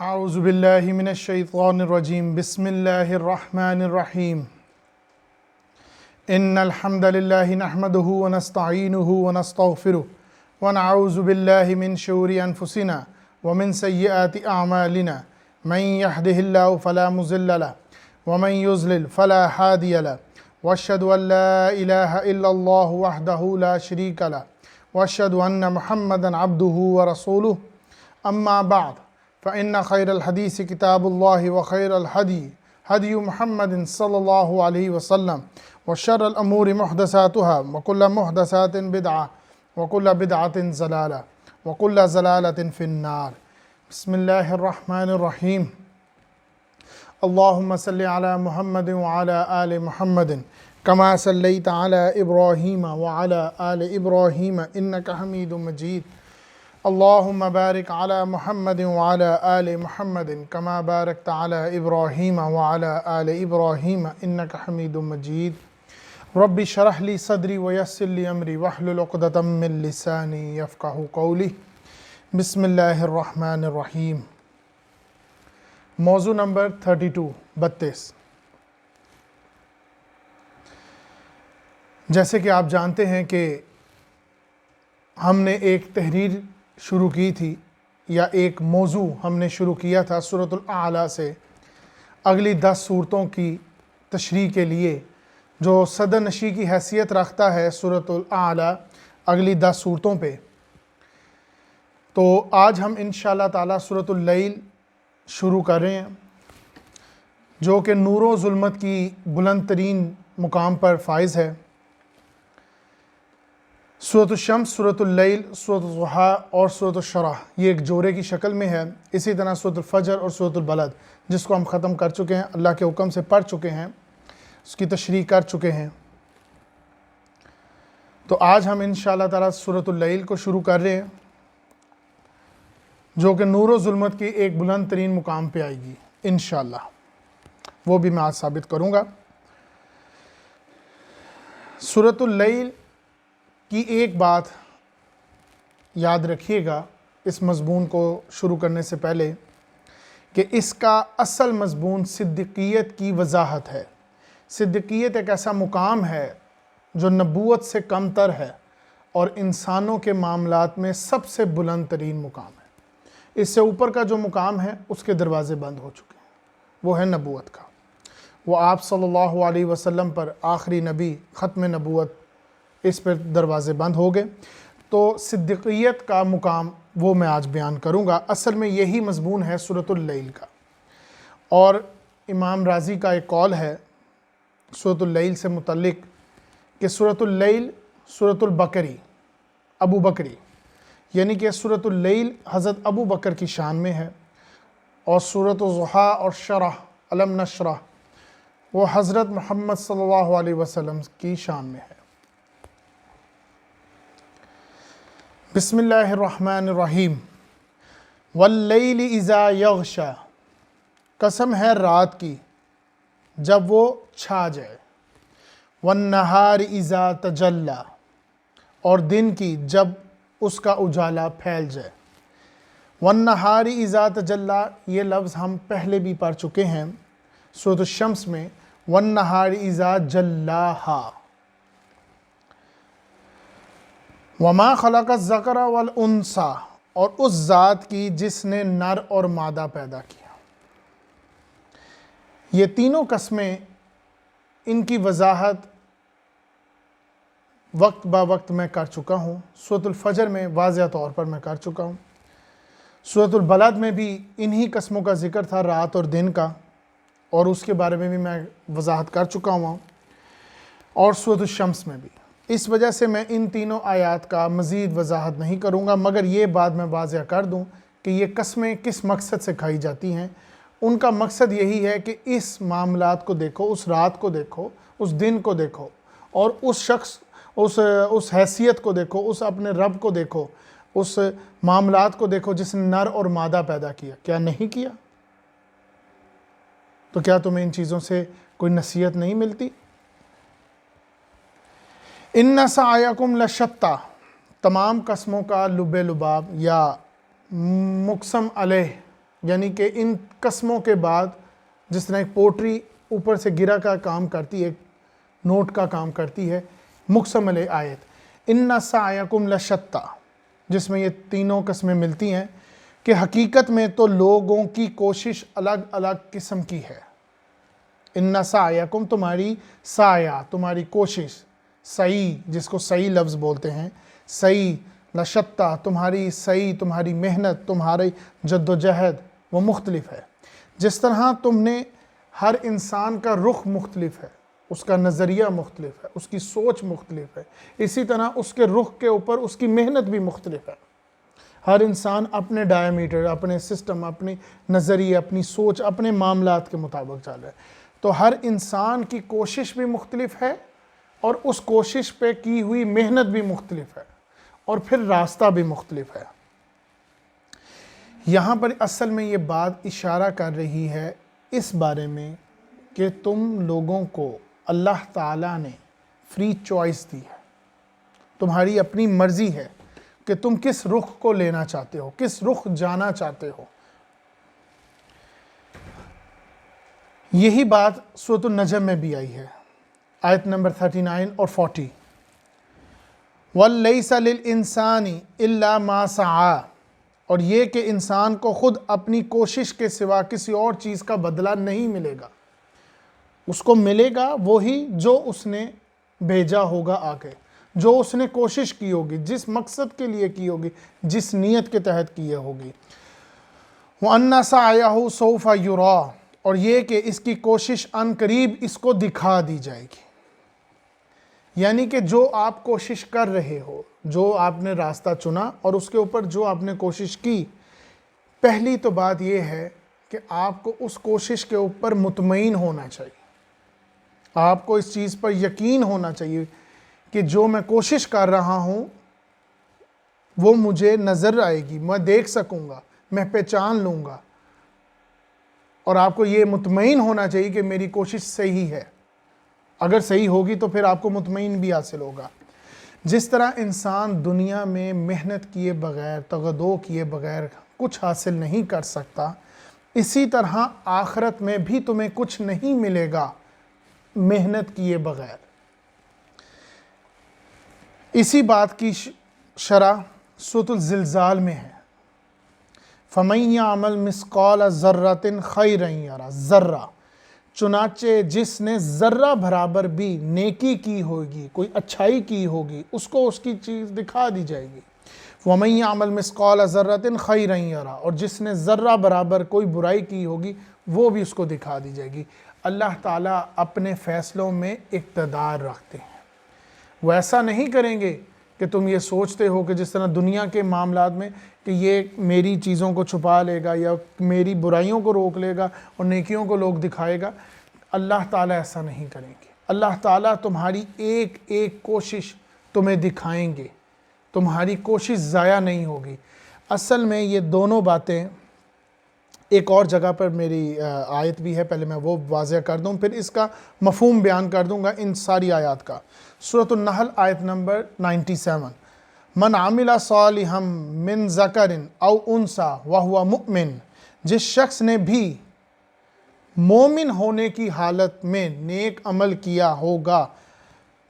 اعوذ باللہ من الشیطان الرجیم بسم اللہ الرحمن الرحیم ان الحمد للہ نحمده ونستعینه ونستغفره ونعوذ باللہ من شرور انفسنا ومن سیئات اعمالنا من يهده الله فلا مضل له ومن يضلل فلا هادي له واشهد ان لا اله الا الله وحده لا شريك له واشهد ان محمدا عبده ورسوله اما بعد فإن خير الحديث كتاب الله وخير الهدي هدي محمد صلى الله عليه وسلم وشر الأمور محدثاتها وكل محدثات بدعة وكل بدعة ضلالة وكل ضلالة في النار. بسم الله الرحمن الرحيم. اللهم صل على محمد وعلى آل محمد كما صليت على إبراهيم وعلى آل إبراهيم إنك حميد مجيد. اللهم بارك على محمد وعلى آل محمد كما باركت على إبراهيم وعلى آل إبراهيم إنك حميد مجيد. رب اشرح لي صدري ويسر لي أمري واحلل عقدة من لساني يفقهوا قولي. بسم اللہ الرحمن الرحیم. موضوع نمبر 32. جیسے کہ آپ جانتے ہیں کہ ہم نے ایک تحریر شروع کی تھی یا ایک موضوع ہم نے شروع کیا تھا سورۃ الاعلیٰ سے اگلی 10 صورتوں کی تشریح کے لیے، جو صدر نشین کی حیثیت رکھتا ہے سورۃ الاعلیٰ اگلی 10 صورتوں پہ. تو آج ہم انشاءاللہ تعالیٰ سورۃ اللیل شروع کر رہے ہیں، جو کہ نور و ظلمت کی بلند ترین مقام پر فائز ہے. سورۃ الشمس، سورۃ اللیل، سورۃ الضحیٰ اور سورۃ الشرح یہ ایک جوڑے کی شکل میں ہے. اسی طرح سورۃ الفجر اور سورۃ البلد، جس کو ہم ختم کر چکے ہیں، اللہ کے حکم سے پڑھ چکے ہیں، اس کی تشریح کر چکے ہیں. تو آج ہم انشاءاللہ تعالیٰ سورۃ اللیل کو شروع کر رہے ہیں، جو کہ نور و ظلمت کی ایک بلند ترین مقام پہ آئے گی انشاءاللہ. وہ بھی میں آج ثابت کروں گا. سورۃ اللیل کی ایک بات یاد رکھیے گا اس مضمون کو شروع کرنے سے پہلے، کہ اس کا اصل مضمون صدیقیت کی وضاحت ہے. صدیقیت ایک ایسا مقام ہے جو نبوت سے کم تر ہے اور انسانوں کے معاملات میں سب سے بلند ترین مقام ہے. اس سے اوپر کا جو مقام ہے اس کے دروازے بند ہو چکے ہیں، وہ ہے نبوت کا. وہ آپ صلی اللہ علیہ وسلم پر آخری نبی، ختم نبوت، اس پر دروازے بند ہو گئے. تو صدیقیت کا مقام وہ میں آج بیان کروں گا. اصل میں یہی مضمون ہے سورۃ اللیل کا. اور امام رازی کا ایک قول ہے سورۃ اللیل سے متعلق کہ سورۃ اللیل سورۃ البکری، ابو بکری، یعنی کہ سورۃ اللیل حضرت ابو بکر کی شان میں ہے، اور سورۃ الضحیٰ اور شرح، علم نشرح، وہ حضرت محمد صلی اللہ علیہ وسلم کی شان میں ہے. بسم اللہ الرحمن الرحیم. واللیل اذا یغشا، قسم ہے رات کی جب وہ چھا جائے. والنہار اذا تجلی، اور دن کی جب اس کا اجالا پھیل جائے. والنہار اذا تجلی یہ لفظ ہم پہلے بھی پڑھ چکے ہیں سورۃ الشمس میں. والنہار اذا جلاہا. وما خلق الذکر والانثی، اور اس ذات کی جس نے نر اور مادہ پیدا کیا. یہ تینوں قسمیں، ان کی وضاحت وقت با وقت میں کر چکا ہوں. سورۃ الفجر میں واضح طور پر میں کر چکا ہوں. سورۃ البلد میں بھی انہی قسموں کا ذکر تھا، رات اور دن کا، اور اس کے بارے میں بھی میں وضاحت کر چکا ہوں. اور سورۃ الشمس میں بھی. اس وجہ سے میں ان تینوں آیات کا مزید وضاحت نہیں کروں گا، مگر یہ بات میں واضح کر دوں کہ یہ قسمیں کس مقصد سے کھائی جاتی ہیں. ان کا مقصد یہی ہے کہ اس معاملات کو دیکھو، اس رات کو دیکھو، اس دن کو دیکھو، اور اس شخص، اس حیثیت کو دیکھو، اس اپنے رب کو دیکھو، اس معاملات کو دیکھو جس نے نر اور مادہ پیدا کیا. کیا نہیں کیا؟ تو کیا تمہیں ان چیزوں سے کوئی نصیحت نہیں ملتی؟ ان سعیکم لشتی، تمام قسموں کا لب لباب یا مقسم علیہ یعنی کہ ان قسموں کے بعد جس طرح ایک پوٹری اوپر سے گرا کا کام کرتی ہے، نوٹ کا کام کرتی ہے، مکمل آیت ان سعیکم لشتی، جس میں یہ تینوں قسمیں ملتی ہیں کہ حقیقت میں تو لوگوں کی کوشش الگ الگ قسم کی ہے۔ ان سعیکم تمہاری سایہ، تمہاری کوشش، سعی جس کو سعی لفظ بولتے ہیں، سعی لشتی، تمہاری سعی، تمہاری محنت، تمہاری جد و جہد وہ مختلف ہے۔ جس طرح تم نے ہر انسان کا رخ مختلف ہے، اس کا نظریہ مختلف ہے، اس کی سوچ مختلف ہے، اسی طرح اس کے رخ کے اوپر اس کی محنت بھی مختلف ہے۔ ہر انسان اپنے ڈائیمیٹر، اپنے سسٹم، اپنی نظریے، اپنی سوچ، اپنے معاملات کے مطابق چل رہا ہے۔ تو ہر انسان کی کوشش بھی مختلف ہے اور اس کوشش پہ کی ہوئی محنت بھی مختلف ہے، اور پھر راستہ بھی مختلف ہے۔ یہاں پر اصل میں یہ بات اشارہ کر رہی ہے اس بارے میں کہ تم لوگوں کو اللہ تعالیٰ نے فری چوائس دی ہے، تمہاری اپنی مرضی ہے کہ تم کس رخ کو لینا چاہتے ہو، کس رخ جانا چاہتے ہو۔ یہی بات سورۃ النجم میں بھی آئی ہے، آیت نمبر 39 اور 40۔ وَلَيْسَ لِلْإِنسَانِ إِلَّا مَا سَعَى، اور یہ کہ انسان کو خود اپنی کوشش کے سوا کسی اور چیز کا بدلہ نہیں ملے گا، اس کو ملے گا وہی جو اس نے بھیجا ہوگا آگے، جو اس نے کوشش کی ہوگی، جس مقصد کے لیے کی ہوگی، جس نیت کے تحت کی ہوگی۔ وَأَنَّ سَعْيَهُ سَوْفَ يُرَىٰ، اور یہ کہ اس کی کوشش عن قریب اس کو دکھا دی جائے گی۔ یعنی کہ جو آپ کوشش کر رہے ہو، جو آپ نے راستہ چنا اور اس کے اوپر جو آپ نے کوشش کی، پہلی تو بات یہ ہے کہ آپ کو اس کوشش کے اوپر مطمئن ہونا چاہیے، آپ کو اس چیز پر یقین ہونا چاہیے کہ جو میں کوشش کر رہا ہوں وہ مجھے نظر آئے گی، میں دیکھ سکوں گا، میں پہچان لوں گا، اور آپ کو یہ مطمئن ہونا چاہیے کہ میری کوشش صحیح ہے۔ اگر صحیح ہوگی تو پھر آپ کو مطمئن بھی حاصل ہوگا۔ جس طرح انسان دنیا میں محنت کیے بغیر، تگدو کیے بغیر کچھ حاصل نہیں کر سکتا، اسی طرح آخرت میں بھی تمہیں کچھ نہیں ملے گا محنت کیے بغیر۔ اسی بات کی شرح سورۃ الزلزال میں ہے، فَمَن يَعْمَلْ مِثْقَالَ ذَرَّةٍ خَيْرًا يَرَهُ، ذرہ، چنانچہ جس نے ذرہ برابر بھی نیکی کی ہوگی، کوئی اچھائی کی ہوگی، اس کو اس کی چیز دکھا دی جائے گی۔ وَمَن يَعْمَلْ مِثْقَالَ ذَرَّةٍ خَيْرًا يَرَهُ، اور جس نے ذرہ برابر کوئی برائی کی ہوگی وہ بھی اس کو دکھا دی جائے گی۔ اللہ تعالیٰ اپنے فیصلوں میں اقتدار رکھتے ہیں، وہ ایسا نہیں کریں گے کہ تم یہ سوچتے ہو کہ جس طرح دنیا کے معاملات میں کہ یہ میری چیزوں کو چھپا لے گا یا میری برائیوں کو روک لے گا اور نیکیوں کو لوگ دکھائے گا۔ اللہ تعالیٰ ایسا نہیں کریں گے۔ اللہ تعالیٰ تمہاری ایک ایک کوشش تمہیں دکھائیں گے، تمہاری کوشش ضائع نہیں ہوگی۔ اصل میں یہ دونوں باتیں ایک اور جگہ پر میری آیت بھی ہے، پہلے میں وہ واضح کر دوں، پھر اس کا مفہوم بیان کر دوں گا ان ساری آیات کا۔ سورۃ النحل آیت نمبر 97، من عمل صالحا من ذکر او انثی وہو مؤمن، جس شخص نے بھی مومن ہونے کی حالت میں نیک عمل کیا ہوگا،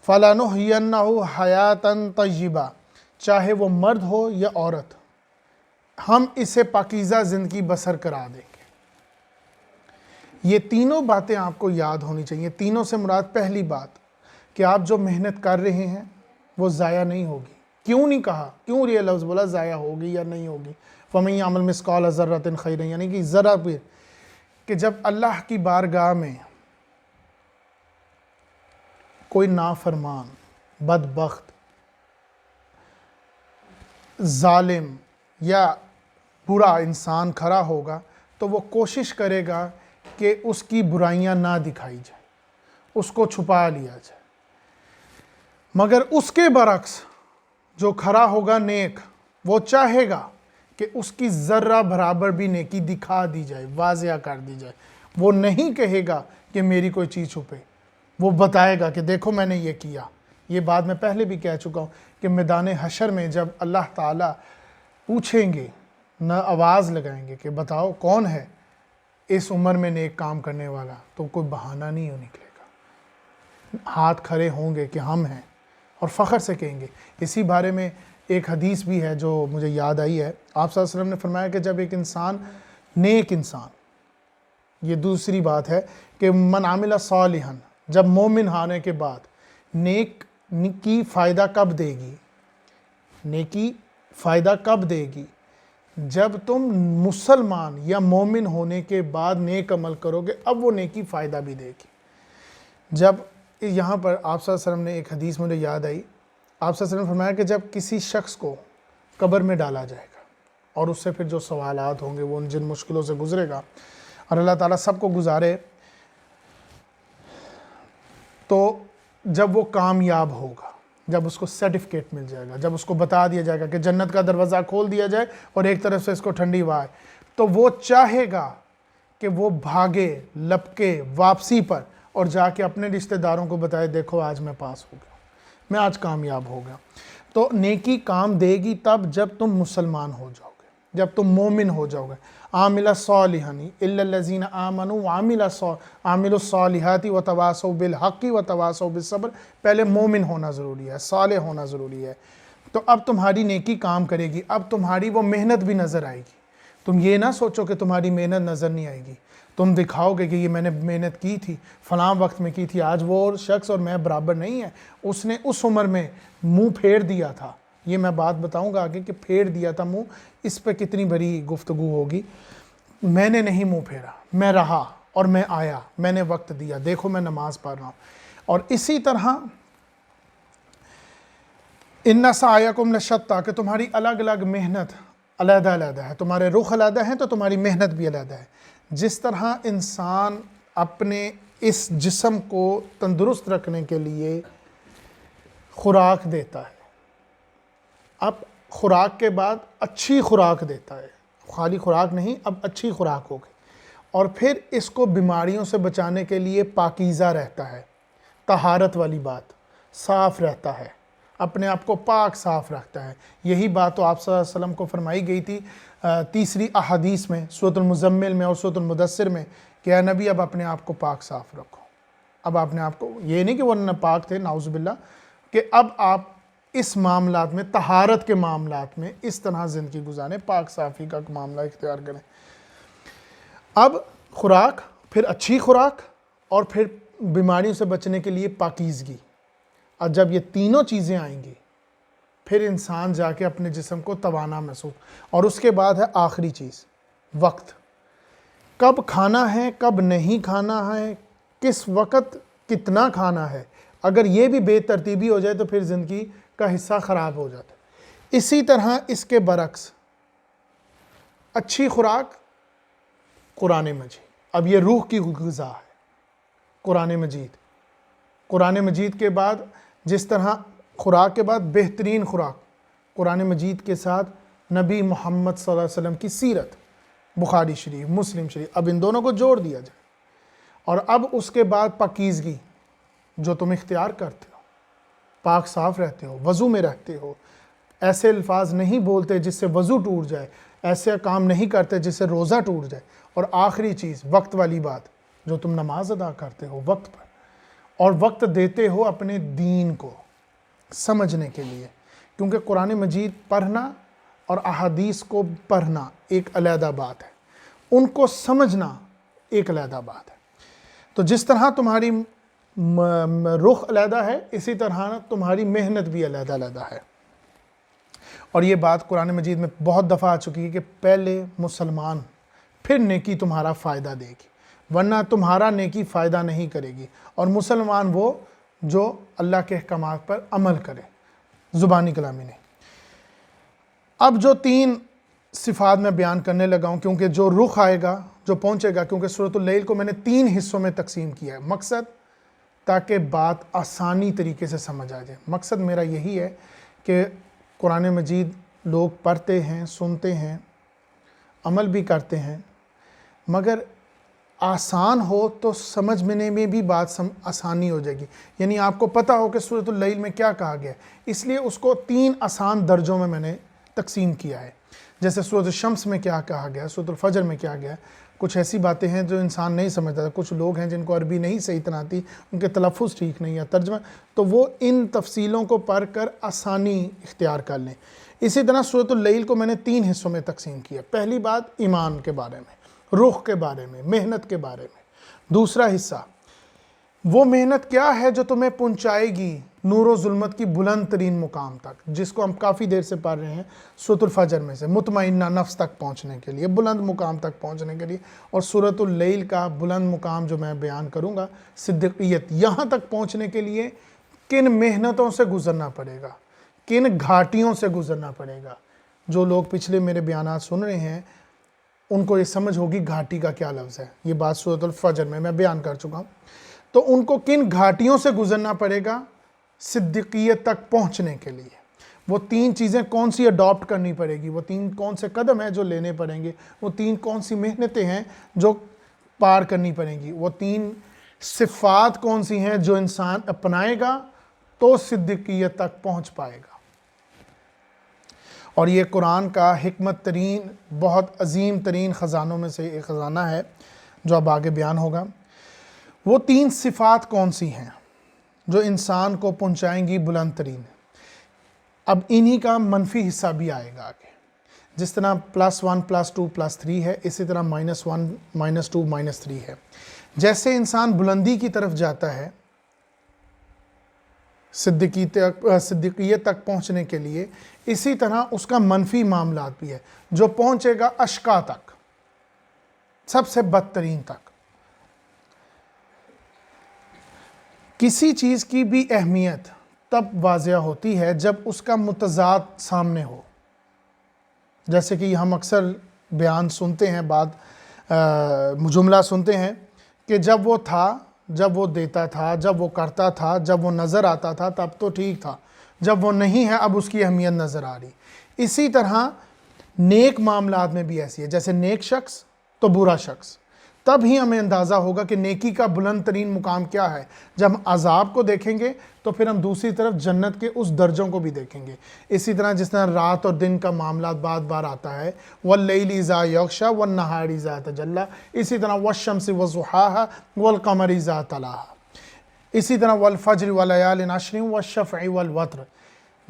فَلَنُحْيِيَنَّهُ حَيَاةً طَيِّبَةً، چاہے وہ مرد ہو یا عورت، ہم اسے پاکیزہ زندگی بسر کرا دیں گے۔ یہ تینوں باتیں آپ کو یاد ہونی چاہیے۔ تینوں سے مراد پہلی بات کہ آپ جو محنت کر رہے ہیں وہ ضائع نہیں ہوگی۔ کیوں نہیں کہا، کیوں یہ لفظ بولا ضائع ہوگی یا نہیں ہوگی؟ فَمَن يَعْمَلْ مِثْقَالَ ذَرَّةٍ خَيْرًا، یعنی کہ ذرا بھی کہ جب اللہ کی بارگاہ میں کوئی نافرمان، بدبخت، ظالم یا برا انسان کھڑا ہوگا تو وہ کوشش کرے گا کہ اس کی برائیاں نہ دکھائی جائیں، اس کو چھپا لیا جائے۔ مگر اس کے برعکس جو کھڑا ہوگا نیک، وہ چاہے گا کہ اس کی ذرہ برابر بھی نیکی دکھا دی جائے، واضح کر دی جائے۔ وہ نہیں کہے گا کہ میری کوئی چیز چھپے، وہ بتائے گا کہ دیکھو میں نے یہ کیا۔ یہ بات میں پہلے بھی کہہ چکا ہوں کہ میدان حشر میں جب اللہ تعالیٰ پوچھیں گے نہ آواز لگائیں گے کہ بتاؤ کون ہے اس عمر میں نیک کام کرنے والا، تو کوئی بہانہ نہیں نکلے گا، ہاتھ کھڑے ہوں گے کہ ہم ہیں اور فخر سے کہیں گے۔ اسی بارے میں ایک حدیث بھی ہے جو مجھے یاد آئی ہے، آپ صلی اللہ علیہ وسلم نے فرمایا کہ جب ایک انسان، نیک انسان، یہ دوسری بات ہے کہ من عمل صالحا، جب مومن ہونے کے بعد نیکی فائدہ کب دے گی؟ نیکی فائدہ کب دے گی؟ جب تم مسلمان یا مومن ہونے کے بعد نیک عمل کرو گے، اب وہ نیکی فائدہ بھی دے گی۔ جب یہاں پر آپ صلی اللہ علیہ وسلم نے ایک حدیث مجھے یاد آئی، آپ صلی اللہ علیہ وسلم نے فرمایا کہ جب کسی شخص کو قبر میں ڈالا جائے گا اور اس سے پھر جو سوالات ہوں گے، وہ جن مشکلوں سے گزرے گا، اور اللہ تعالیٰ سب کو گزارے، تو جب وہ کامیاب ہوگا، جب اس کو سرٹیفکیٹ مل جائے گا، جب اس کو بتا دیا جائے گا کہ جنت کا دروازہ کھول دیا جائے اور ایک طرف سے اس کو ٹھنڈی ہوا ہے، تو وہ چاہے گا کہ وہ بھاگے لپکے واپسی پر اور جا کے اپنے رشتہ داروں کو بتائے، دیکھو آج میں پاس ہو گیا، میں آج کامیاب ہو گیا۔ تو نیکی کام دے گی تب جب تم مسلمان ہو جاؤ گے، جب تم مومن ہو جاؤ گے۔ عامل صالحا الا الذین آمنوا وعملوا الصالحات وتواصوا بالحق وتواصوا بالصبر، پہلے مومن ہونا ضروری ہے، صالح ہونا ضروری ہے، تو اب تمہاری نیکی کام کرے گی، اب تمہاری وہ محنت بھی نظر آئے گی۔ تم یہ نہ سوچو کہ تمہاری محنت نظر نہیں آئے گی، تم دکھاؤ گے کہ یہ میں نے محنت کی تھی، فلاں وقت میں کی تھی، آج وہ شخص اور میں برابر نہیں ہے، اس نے اس عمر میں منہ پھیر دیا تھا، یہ میں بات بتاؤں گا آگے کہ پھیر دیا تھا منہ، اس پہ کتنی بڑی گفتگو ہوگی۔ میں نے نہیں منہ پھیرا، میں رہا اور میں آیا، میں نے وقت دیا، دیکھو میں نماز پڑھ رہا ہوں۔ اور اسی طرح ان سعیکم لشتی، کہ تمہاری الگ الگ محنت علیحدہ علیحدہ ہے، تمہارے رخ علیحدہ ہیں تو تمہاری محنت بھی علیحدہ ہے۔ جس طرح انسان اپنے اس جسم کو تندرست رکھنے کے لیے خوراک دیتا ہے، اب خوراک کے بعد اچھی خوراک دیتا ہے، خالی خوراک نہیں، اب اچھی خوراک ہو گئی، اور پھر اس کو بیماریوں سے بچانے کے لیے پاکیزہ رہتا ہے، طہارت والی بات، صاف رہتا ہے، اپنے آپ کو پاک صاف رکھتا ہے۔ یہی بات تو آپ صلی اللہ علیہ وسلم کو فرمائی گئی تھی تیسری احادیث میں، سورۃ المزمل میں اور سورۃ المدثر میں، کہ اے نبی اب اپنے آپ کو پاک صاف رکھو۔ اب اپنے آپ کو، یہ نہیں کہ وہ ناپاک تھے نعوذ باللہ، کہ اب آپ اس معاملات میں، طہارت کے معاملات میں اس طرح زندگی گزاریں، پاک صافی کا معاملہ اختیار کریں۔ اب خوراک، پھر اچھی خوراک، اور پھر بیماریوں سے بچنے کے لیے پاکیزگی، اور جب یہ تینوں چیزیں آئیں گی پھر انسان جا کے اپنے جسم کو توانا محسوس، اور اس کے بعد ہے آخری چیز، وقت، کب کھانا ہے کب نہیں کھانا ہے، کس وقت کتنا کھانا ہے۔ اگر یہ بھی بے ترتیبی ہو جائے تو پھر زندگی کا حصہ خراب ہو جاتا ہے۔ اسی طرح اس کے برعکس اچھی خوراک قرآن مجید، اب یہ روح کی غذا ہے قرآن مجید۔ قرآن مجید کے بعد جس طرح خوراک کے بعد بہترین خوراک قرآن مجید کے ساتھ نبی محمد صلی اللہ علیہ وسلم کی سیرت، بخاری شریف، مسلم شریف، اب ان دونوں کو جوڑ دیا جائے، اور اب اس کے بعد پاکیزگی جو تم اختیار کرتے ہو، پاک صاف رہتے ہو، وضو میں رہتے ہو، ایسے الفاظ نہیں بولتے جس سے وضو ٹوٹ جائے، ایسے کام نہیں کرتے جس سے روزہ ٹوٹ جائے، اور آخری چیز وقت والی بات، جو تم نماز ادا کرتے ہو وقت پر، اور وقت دیتے ہو اپنے دین کو سمجھنے کے لیے، کیونکہ قرآن مجید پڑھنا اور احادیث کو پڑھنا ایک علیحدہ بات ہے، ان کو سمجھنا ایک علیحدہ بات ہے۔ تو جس طرح تمہاری رخ علیحدہ ہے، اسی طرح تمہاری محنت بھی علیحدہ علیحدہ ہے۔ اور یہ بات قرآن مجید میں بہت دفعہ آ چکی ہے کہ پہلے مسلمان، پھر نیکی تمہارا فائدہ دے گی، ورنہ تمہارا نیکی فائدہ نہیں کرے گی۔ اور مسلمان وہ جو اللہ کے احکامات پر عمل کرے، زبانی کلامی نہیں۔ اب جو تین صفات میں بیان کرنے لگا ہوں، کیونکہ جو رخ آئے گا، جو پہنچے گا، کیونکہ سورۃ اللیل کو میں نے 3 حصوں میں تقسیم کیا ہے، مقصد تاکہ بات آسانی طریقے سے سمجھ آ جائے۔ مقصد میرا یہی ہے کہ قرآن مجید لوگ پڑھتے ہیں، سنتے ہیں، عمل بھی کرتے ہیں، مگر آسان ہو تو سمجھنے میں بھی بات آسانی ہو جائے گی۔ یعنی آپ کو پتہ ہو کہ سورۃ اللیل میں کیا کہا گیا ہے، اس لیے اس کو 3 آسان درجوں میں نے تقسیم کیا ہے۔ جیسے سورۃ الشمس میں کیا کہا گیا ہے، سورۃ الفجر میں کیا گیا ہے، کچھ ایسی باتیں ہیں جو انسان نہیں سمجھتا تھا، کچھ لوگ ہیں جن کو عربی نہیں صحیح طرح آتی، ان کے تلفظ ٹھیک نہیں ہے، ترجمہ، تو وہ ان تفصیلوں کو پڑھ کر آسانی اختیار کر لیں۔ اسی طرح سورۃ اللیل کو میں نے 3 حصوں میں تقسیم کیا۔ پہلی بات ایمان کے بارے میں، رخ کے بارے میں، محنت کے بارے میں۔ دوسرا حصہ وہ محنت کیا ہے جو تمہیں پہنچائے گی نور و ظلمت کی بلند ترین مقام تک، جس کو ہم کافی دیر سے پڑھ رہے ہیں سورۃ الفجر میں سے، مطمئنہ نفس تک پہنچنے کے لیے، بلند مقام تک پہنچنے کے لیے۔ اور سورۃ اللیل کا بلند مقام جو میں بیان کروں گا، صدیقیت، یہاں تک پہنچنے کے لیے کن محنتوں سے گزرنا پڑے گا، کن گھاٹیوں سے گزرنا پڑے گا۔ جو لوگ پچھلے میرے بیانات سن رہے ہیں ان کو یہ سمجھ ہوگی گھاٹی کا کیا لفظ ہے، یہ بات سورۃ الفجر میں بیان کر چکا ہوں۔ تو ان کو کن گھاٹیوں سے گزرنا پڑے گا صدیقیت تک پہنچنے کے لیے، وہ 3 چیزیں کون سی اڈاپٹ کرنی پڑے گی، وہ 3 کون سے قدم ہیں جو لینے پڑیں گے، وہ 3 کون سی محنتیں ہیں جو پار کرنی پڑیں گی، وہ 3 صفات کون سی ہیں جو انسان اپنائے گا تو صدیقیت تک پہنچ پائے گا۔ اور یہ قرآن کا حکمت ترین، بہت عظیم ترین خزانوں میں سے ایک خزانہ ہے جو اب آگے بیان ہوگا۔ وہ 3 صفات کون سی ہیں جو انسان کو پہنچائیں گی بلند ترین؟ اب انہی کا منفی حصہ بھی آئے گا آگے، جس طرح +1 +2 +3 ہے، اسی طرح -1 -2 -3 ہے۔ جیسے انسان بلندی کی طرف جاتا ہے صدیقیت تک پہنچنے کے لیے، اسی طرح اس کا منفی معاملات بھی ہے، جو پہنچے گا اشقا تک، سب سے بدترین تک۔ کسی چیز کی بھی اہمیت تب واضح ہوتی ہے جب اس کا متضاد سامنے ہو، جیسے کہ ہم اکثر بیان سنتے ہیں، جملہ سنتے ہیں کہ جب وہ تھا، جب وہ دیتا تھا، جب وہ کرتا تھا، جب وہ نظر آتا تھا تب تو ٹھیک تھا، جب وہ نہیں ہے اب اس کی اہمیت نظر آ رہی۔ اسی طرح نیک معاملات میں بھی ایسی ہے، جیسے نیک شخص تو برا شخص، تب ہی ہمیں اندازہ ہوگا کہ نیکی کا بلند ترین مقام کیا ہے۔ جب ہم عذاب کو دیکھیں گے تو پھر ہم دوسری طرف جنت کے اس درجوں کو بھی دیکھیں گے۔ اسی طرح جس طرح رات اور دن کا معاملات بار بار آتا ہے، وَاللَّيْلِ إِذَا يَغْشَىٰ وَالنَّهَارِ إِذَا تَجَلَّىٰ، اسی طرح وَالشَّمْسِ وَضُحَاهَا وَالْقَمَرِ إِذَا تَلَاهَا، اسی طرح وَالْفَجْرِ وَلَيَالٍ عَشْرٍ وَالشَّفْعِ وَالْوَتْرِ۔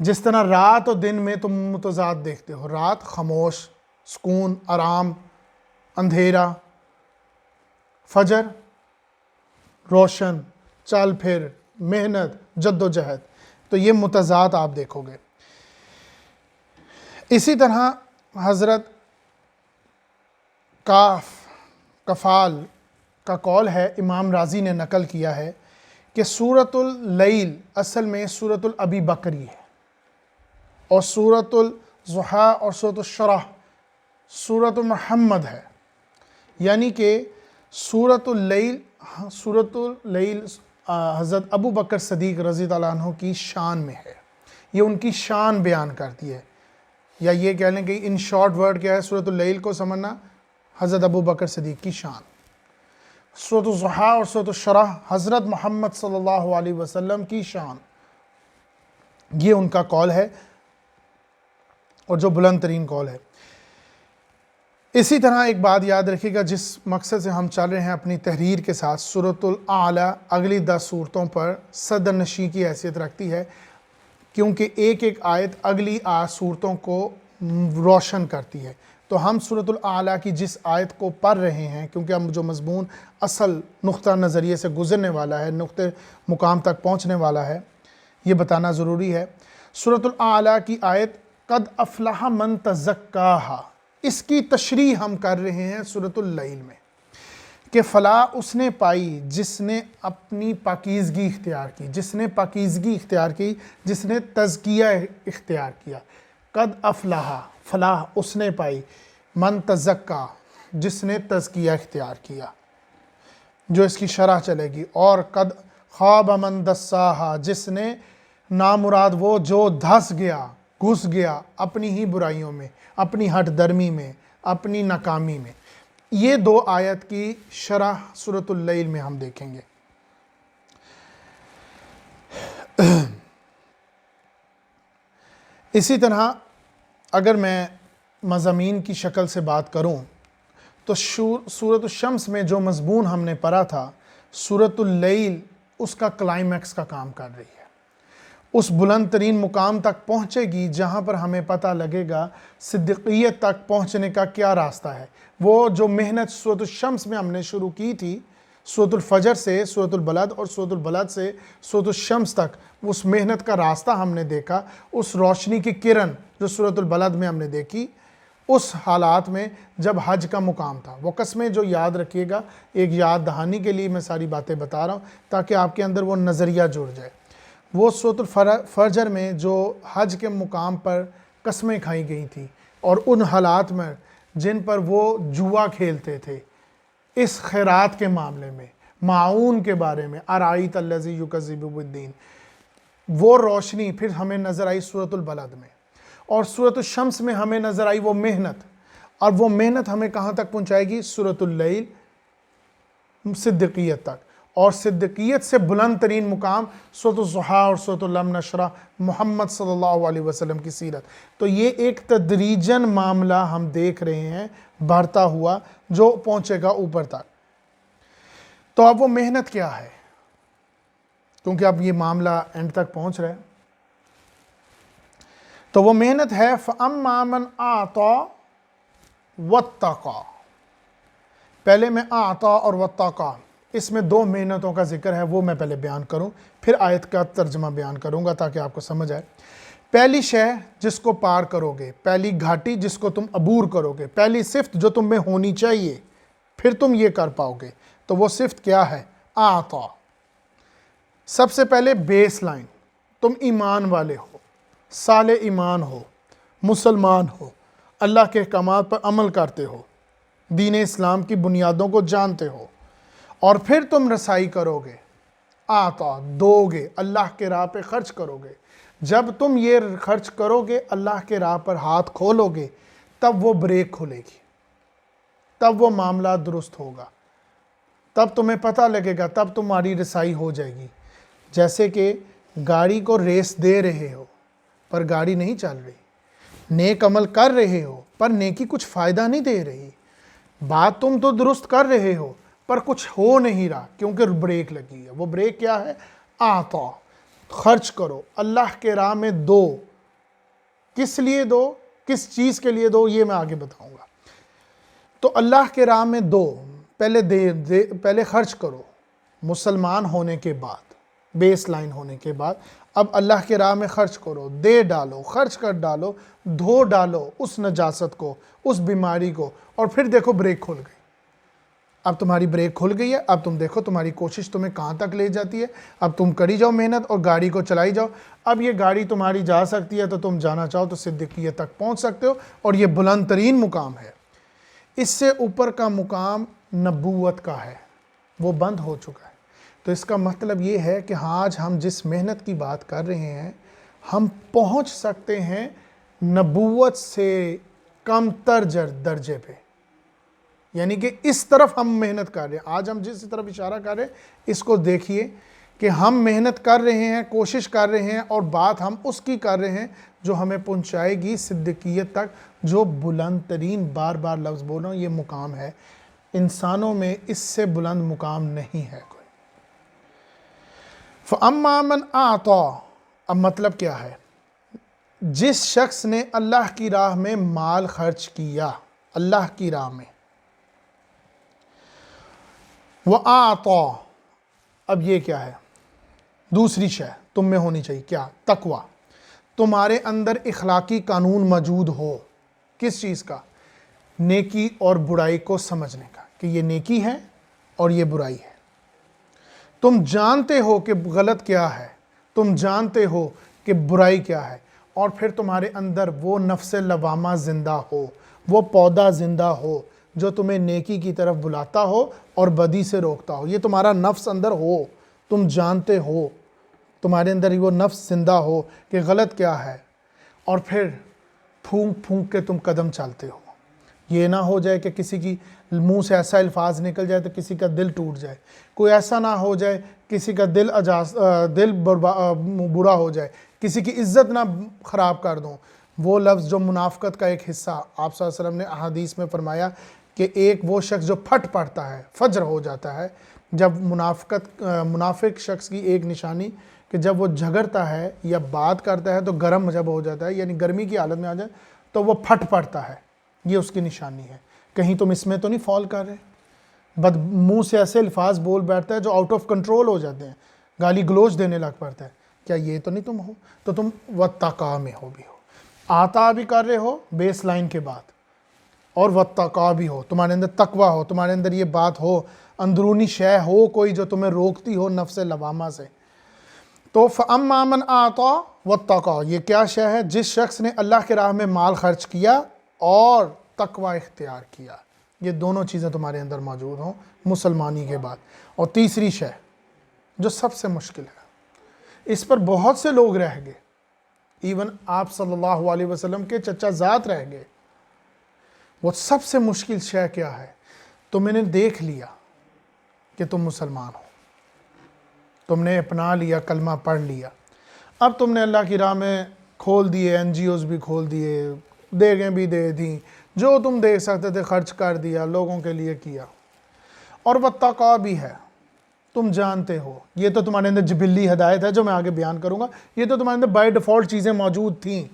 جس طرح رات اور دن میں تم متضاد دیکھتے ہو، رات خاموش، سکون، آرام، اندھیرا، فجر روشن، چل پھر، محنت، جد و جہد، تو یہ متضاد آپ دیکھو گے۔ اسی طرح حضرت کفال کا قول ہے، امام راضی نے نقل کیا ہے کہ سورۃ اللیل اصل میں سورۃ الابی بکری ہے، اور سورۃ الضحیٰ اور سورۃ الشرح سورۃ محمد ہے، یعنی کہ سورۃ اللیل حضرت ابو بکر صدیق رضی اللہ عنہ کی شان میں ہے، یہ ان کی شان بیان کرتی ہے، یا یہ کہہ لیں کہ ان شارٹ ورڈ کیا ہے سورۃ اللیل کو سمجھنا، حضرت ابو بکر صدیق کی شان۔ سورۃ الضحیٰ اور سورۃ الشرح حضرت محمد صلی اللہ علیہ وسلم کی شان، یہ ان کا قول ہے اور جو بلند ترین قول ہے۔ اسی طرح ایک بات یاد رکھیے گا، جس مقصد سے ہم چل رہے ہیں اپنی تحریر کے ساتھ، سورۃ الاعلیٰ اگلی 10 صورتوں پر صدر نشین کی حیثیت رکھتی ہے، کیونکہ ایک ایک آیت اگلی صورتوں کو روشن کرتی ہے۔ تو ہم سورۃ الاعلیٰ کی جس آیت کو پڑھ رہے ہیں، کیونکہ ہم جو مضمون اصل نقطہ نظریے سے گزرنے والا ہے، نقطہ مقام تک پہنچنے والا ہے، یہ بتانا ضروری ہے۔ سورۃ الاعلیٰ کی آیت قد افلح من تزکاہا، اس کی تشریح ہم کر رہے ہیں سورۃ اللیل میں، کہ فلاح اس نے پائی جس نے اپنی پاکیزگی اختیار کی، جس نے پاکیزگی اختیار کی، جس نے تزکیہ اختیار کیا۔ قد افلح، فلاح اس نے پائی، من تزکا، جس نے تزکیہ اختیار کیا، جو اس کی شرح چلے گی۔ اور قد خواب من دساہا، جس نے نامراد وہ جو دھس گیا، گھس گیا اپنی ہی برائیوں میں، اپنی ہٹ درمی میں، اپنی ناکامی میں۔ یہ 2 آیت کی شرح سورۃ اللیل میں ہم دیکھیں گے۔ اسی طرح اگر میں مضامین کی شکل سے بات کروں تو سورۃ الشمس میں جو مضمون ہم نے پڑھا تھا، سورۃ اللیل اس کا کلائمیکس کا کام کر رہی ہے، اس بلند ترین مقام تک پہنچے گی جہاں پر ہمیں پتہ لگے گا صدیقیت تک پہنچنے کا کیا راستہ ہے۔ وہ جو محنت سورۃ الشمس میں ہم نے شروع کی تھی، سورۃ الفجر سے سورۃ البلد اور سورۃ البلد سے سورۃ الشمس تک، اس محنت کا راستہ ہم نے دیکھا، اس روشنی کی کرن جو سورۃ البلد میں ہم نے دیکھی، اس حالات میں جب حج کا مقام تھا۔ وہ قسمیں جو یاد رکھیے گا، ایک یاد دہانی کے لیے میں ساری باتیں بتا رہا ہوں تاکہ آپ کے اندر وہ نظریہ جڑ جائے۔ وہ سورۃ الفجر میں جو حج کے مقام پر قسمیں کھائی گئی تھیں اور ان حالات میں جن پر وہ جوا کھیلتے تھے، اس خیرات کے معاملے میں، معاون کے بارے میں، ارائیت الذی یکذب بالدین، وہ روشنی پھر ہمیں نظر آئی سورۃ البلد میں، اور سورۃ الشمس میں ہمیں نظر آئی وہ محنت، اور وہ محنت ہمیں کہاں تک پہنچائے گی؟ سورۃ اللیل، صدیقیت تک، اور صدیقیت سے بلند ترین مقام سورۃ الضحیٰ اور سورۃ العلم نشرہ، محمد صلی اللہ علیہ وسلم کی سیرت۔ تو یہ ایک تدریجاً معاملہ ہم دیکھ رہے ہیں بڑھتا ہوا جو پہنچے گا اوپر تک۔ تو اب وہ محنت کیا ہے؟ کیونکہ اب یہ معاملہ اینڈ تک پہنچ رہا ہے، تو وہ محنت ہے فَأَمَّا مَنْ أَعْطَى وَاتَّقَى۔ پہلے میں اعطا اور واتقى، اس میں دو محنتوں کا ذکر ہے، وہ میں پہلے بیان کروں، پھر آیت کا ترجمہ بیان کروں گا تاکہ آپ کو سمجھ آئے۔ پہلی شے جس کو پار کرو گے، پہلی گھاٹی جس کو تم عبور کرو گے، پہلی صفت جو تم میں ہونی چاہیے، پھر تم یہ کر پاؤ گے، تو وہ صفت کیا ہے؟ اعطا۔ سب سے پہلے بیس لائن، تم ایمان والے ہو، صالح ایمان ہو، مسلمان ہو، اللہ کے احکامات پر عمل کرتے ہو، دین اسلام کی بنیادوں کو جانتے ہو، اور پھر تم رسائی کرو گے، آتا دو گے، اللہ کے راہ پہ خرچ کرو گے۔ جب تم یہ خرچ کرو گے، اللہ کے راہ پر ہاتھ کھولو گے، تب وہ بریک کھلے گی، تب وہ معاملہ درست ہوگا، تب تمہیں پتہ لگے گا، تب تمہاری رسائی ہو جائے گی۔ جیسے کہ گاڑی کو ریس دے رہے ہو پر گاڑی نہیں چل رہی، نیک عمل کر رہے ہو پر نیکی کچھ فائدہ نہیں دے رہی، بات تم تو درست کر رہے ہو پر کچھ ہو نہیں رہا کیونکہ بریک لگی ہے۔ وہ بریک کیا ہے؟ آتا، خرچ کرو، اللہ کے راہ میں دو۔ کس لیے دو؟ کس چیز کے لیے دو؟ یہ میں آگے بتاؤں گا۔ تو اللہ کے راہ میں دو، پہلے خرچ کرو، مسلمان ہونے کے بعد، بیس لائن ہونے کے بعد، اب اللہ کے راہ میں خرچ کرو، دے ڈالو، خرچ کر ڈالو، دھو ڈالو اس نجاست کو، اس بیماری کو، اور پھر دیکھو بریک کھل گئی۔ اب تمہاری بریک کھل گئی ہے، اب تم دیکھو تمہاری کوشش تمہیں کہاں تک لے جاتی ہے، اب تم کری جاؤ محنت اور گاڑی کو چلائی جاؤ۔ اب یہ گاڑی تمہاری جا سکتی ہے تو تم جانا چاہو تو صدیقیت تک پہنچ سکتے ہو، اور یہ بلند ترین مقام ہے۔ اس سے اوپر کا مقام نبوت کا ہے، وہ بند ہو چکا ہے۔ تو اس کا مطلب یہ ہے کہ آج ہم جس محنت کی بات کر رہے ہیں، ہم پہنچ سکتے ہیں نبوت سے کم تر درجے پہ، یعنی کہ اس طرف ہم محنت کر رہے ہیں۔ آج ہم جس طرف اشارہ کر رہے ہیں، اس کو دیکھیے کہ ہم محنت کر رہے ہیں، کوشش کر رہے ہیں، اور بات ہم اس کی کر رہے ہیں جو ہمیں پہنچائے گی صدیقیت تک، جو بلند ترین، بار بار لفظ بول رہا ہوں، یہ مقام ہے۔ انسانوں میں اس سے بلند مقام نہیں ہے کوئی۔ فَأَمَّا مَنْ أَعْطَى، اب مطلب کیا ہے؟ جس شخص نے اللہ کی راہ میں مال خرچ کیا، اللہ کی راہ میں، وَأَعْطَى، اب یہ کیا ہے؟ دوسری شے تم میں ہونی چاہیے، کیا؟ تقوی۔ تمہارے اندر اخلاقی قانون موجود ہو، کس چیز کا؟ نیکی اور برائی کو سمجھنے کا، کہ یہ نیکی ہے اور یہ برائی ہے۔ تم جانتے ہو کہ غلط کیا ہے، تم جانتے ہو کہ برائی کیا ہے، اور پھر تمہارے اندر وہ نفس لوامہ زندہ ہو، وہ پودا زندہ ہو جو تمہیں نیکی کی طرف بلاتا ہو اور بدی سے روکتا ہو۔ یہ تمہارا نفس اندر ہو، تم جانتے ہو، تمہارے اندر وہ نفس زندہ ہو کہ غلط کیا ہے، اور پھر پھونک پھونک کے تم قدم چلتے ہو۔ یہ نہ ہو جائے کہ کسی کی منہ سے ایسا الفاظ نکل جائے تو کسی کا دل ٹوٹ جائے، کوئی ایسا نہ ہو جائے کسی کا دل برا ہو جائے، کسی کی عزت نہ خراب کر دوں، وہ لفظ جو منافقت کا ایک حصہ، آپ صلی اللہ علیہ وسلم نے احادیث میں فرمایا کہ ایک وہ شخص جو پھٹ پڑتا ہے، فجر ہو جاتا ہے، جب منافق شخص کی ایک نشانی کہ جب وہ جھگڑتا ہے یا بات کرتا ہے تو گرم جب ہو جاتا ہے، یعنی گرمی کی حالت میں آ جائے تو وہ پھٹ پڑتا ہے، یہ اس کی نشانی ہے۔ کہیں تم اس میں تو نہیں فال کر رہے؟ منہ سے ایسے الفاظ بول بیٹھتا ہے جو آؤٹ آف کنٹرول ہو جاتے ہیں، گالی گلوچ دینے لگ پڑتا ہے، کیا یہ تو نہیں تم ہو؟ تو تم واتقا میں ہو بھی ہو، آتا بھی کر رہے ہو بیس لائن کے بعد، اور واتقا بھی ہو، تمہارے اندر تقوی ہو، تمہارے اندر یہ بات ہو، اندرونی شے ہو کوئی جو تمہیں روکتی ہو نفس لوامہ سے۔ تو فَأَمَّا مَنْ آتَا وَاتَّقَى، یہ کیا شے ہے؟ جس شخص نے اللہ کے راہ میں مال خرچ کیا اور تقوی اختیار کیا، یہ دونوں چیزیں تمہارے اندر موجود ہوں مسلمانی کے بعد۔ اور تیسری شے جو سب سے مشکل ہے، اس پر بہت سے لوگ رہ گئے، ایون آپ صلی اللہ علیہ وسلم کے چچا زاد رہ گئے، وہ سب سے مشکل شے کیا ہے؟ تم نے دیکھ لیا کہ تم مسلمان ہو، تم نے اپنا لیا، کلمہ پڑھ لیا، اب تم نے اللہ کی راہ میں کھول دیے، NGOs بھی کھول دیے، دیگیں بھی دے دیں، جو تم دے سکتے تھے خرچ کر دیا، لوگوں کے لیے کیا، اور واتقا بھی ہے، تم جانتے ہو، یہ تو تمہارے اندر جبلی ہدایت ہے جو میں آگے بیان کروں گا، یہ تو تمہارے اندر بائی ڈیفالٹ چیزیں موجود تھیں،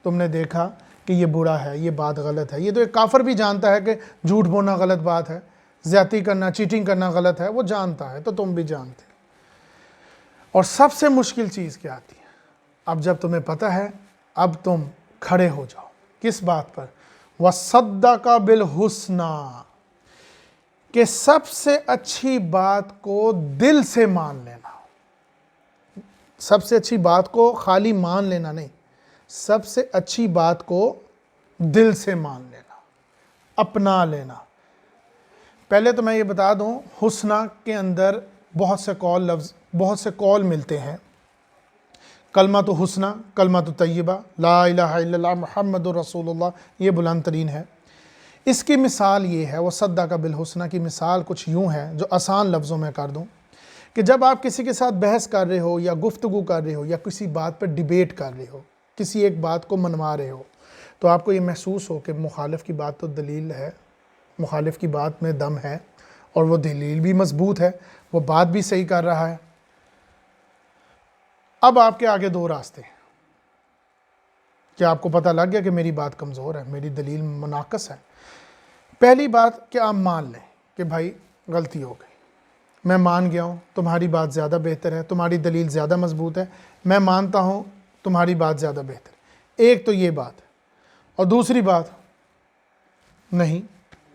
تم نے دیکھا کہ یہ برا ہے، یہ بات غلط ہے، یہ تو ایک کافر بھی جانتا ہے کہ جھوٹ بولنا غلط بات ہے، زیادتی کرنا، چیٹنگ کرنا غلط ہے، وہ جانتا ہے، تو تم بھی جانتے۔ اور سب سے مشکل چیز کیا آتی ہے؟ اب جب تمہیں پتہ ہے، اب تم کھڑے ہو جاؤ، کس بات پر؟ وَصَدَّقَ بِالْحُسْنَى، کہ سب سے اچھی بات کو دل سے مان لینا، سب سے اچھی بات کو خالی مان لینا نہیں، سب سے اچھی بات کو دل سے مان لینا، اپنا لینا۔ پہلے تو میں یہ بتا دوں، حسنہ کے اندر بہت سے قول ملتے ہیں، کلمہ تو حسنہ، کلمہ تو طیبہ، لا الہ الا اللہ محمد رسول اللہ، یہ بلند ترین ہے۔ اس کی مثال یہ ہے، وصدق بالحسنى کی مثال کچھ یوں ہے جو آسان لفظوں میں کر دوں، کہ جب آپ کسی کے ساتھ بحث کر رہے ہو یا گفتگو کر رہے ہو یا کسی بات پر ڈیبیٹ کر رہے ہو، کسی ایک بات کو منوا رہے ہو، تو آپ کو یہ محسوس ہو کہ مخالف کی بات تو دلیل ہے، مخالف کی بات میں دم ہے، اور وہ دلیل بھی مضبوط ہے، وہ بات بھی صحیح کر رہا ہے۔ اب آپ کے آگے دو راستے ہیں، کیا آپ کو پتہ لگ گیا کہ میری بات کمزور ہے، میری دلیل مناقص ہے؟ پہلی بات کہ آپ مان لیں کہ بھائی غلطی ہو گئی، میں مان گیا ہوں، تمہاری بات زیادہ بہتر ہے، تمہاری دلیل زیادہ مضبوط ہے، میں مانتا ہوں تمہاری بات زیادہ بہتر ہے۔ ایک تو یہ بات ہے، اور دوسری بات نہیں،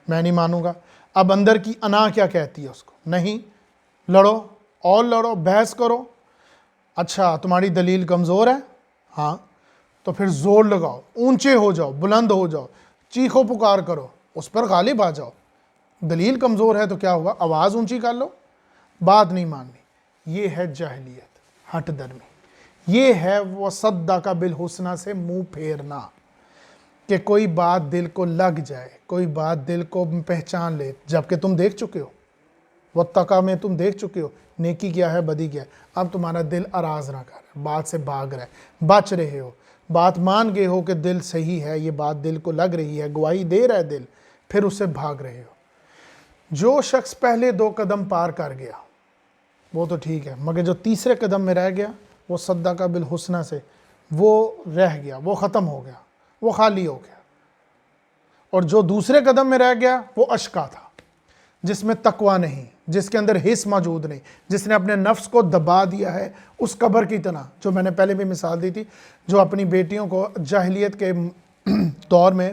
میں نہیں مانوں گا۔ اب اندر کی انا کیا کہتی ہے اس کو؟ نہیں، لڑو اور لڑو، بحث کرو۔ اچھا تمہاری دلیل کمزور ہے، ہاں، تو پھر زور لگاؤ، اونچے ہو جاؤ، بلند ہو جاؤ، چیخو پکار کرو، اس پر غالب آ جاؤ۔ دلیل کمزور ہے تو کیا ہوا؟ آواز اونچی کر لو، بات نہیں ماننی۔ یہ ہے جاہلیت، ہٹ درمی، یہ ہے وصدق بالحسنى سے منہ پھیرنا، کہ کوئی بات دل کو لگ جائے، کوئی بات دل کو پہچان لے، جبکہ تم دیکھ چکے ہو، واتقا میں تم دیکھ چکے ہو نیکی کیا ہے، بدی کیا ہے، اب تمہارا دل اراض نہ کر رہا ہے، بات سے بھاگ رہا ہے، بچ رہے ہو، بات مان گئے ہو کہ دل صحیح ہے، یہ بات دل کو لگ رہی ہے، گواہی دے رہا ہے دل، پھر اس سے بھاگ رہے ہو۔ جو شخص پہلے دو قدم پار کر گیا وہ تو ٹھیک ہے، مگر جو تیسرے قدم میں رہ گیا، وہ صدق بالحسنى سے وہ رہ گیا، وہ ختم ہو گیا، وہ خالی ہو گیا۔ اور جو دوسرے قدم میں رہ گیا وہ اشقا تھا، جس میں تقوی نہیں، جس کے اندر حس موجود نہیں، جس نے اپنے نفس کو دبا دیا ہے اس قبر کی طرح، جو میں نے پہلے بھی مثال دی تھی، جو اپنی بیٹیوں کو جاہلیت کے دور میں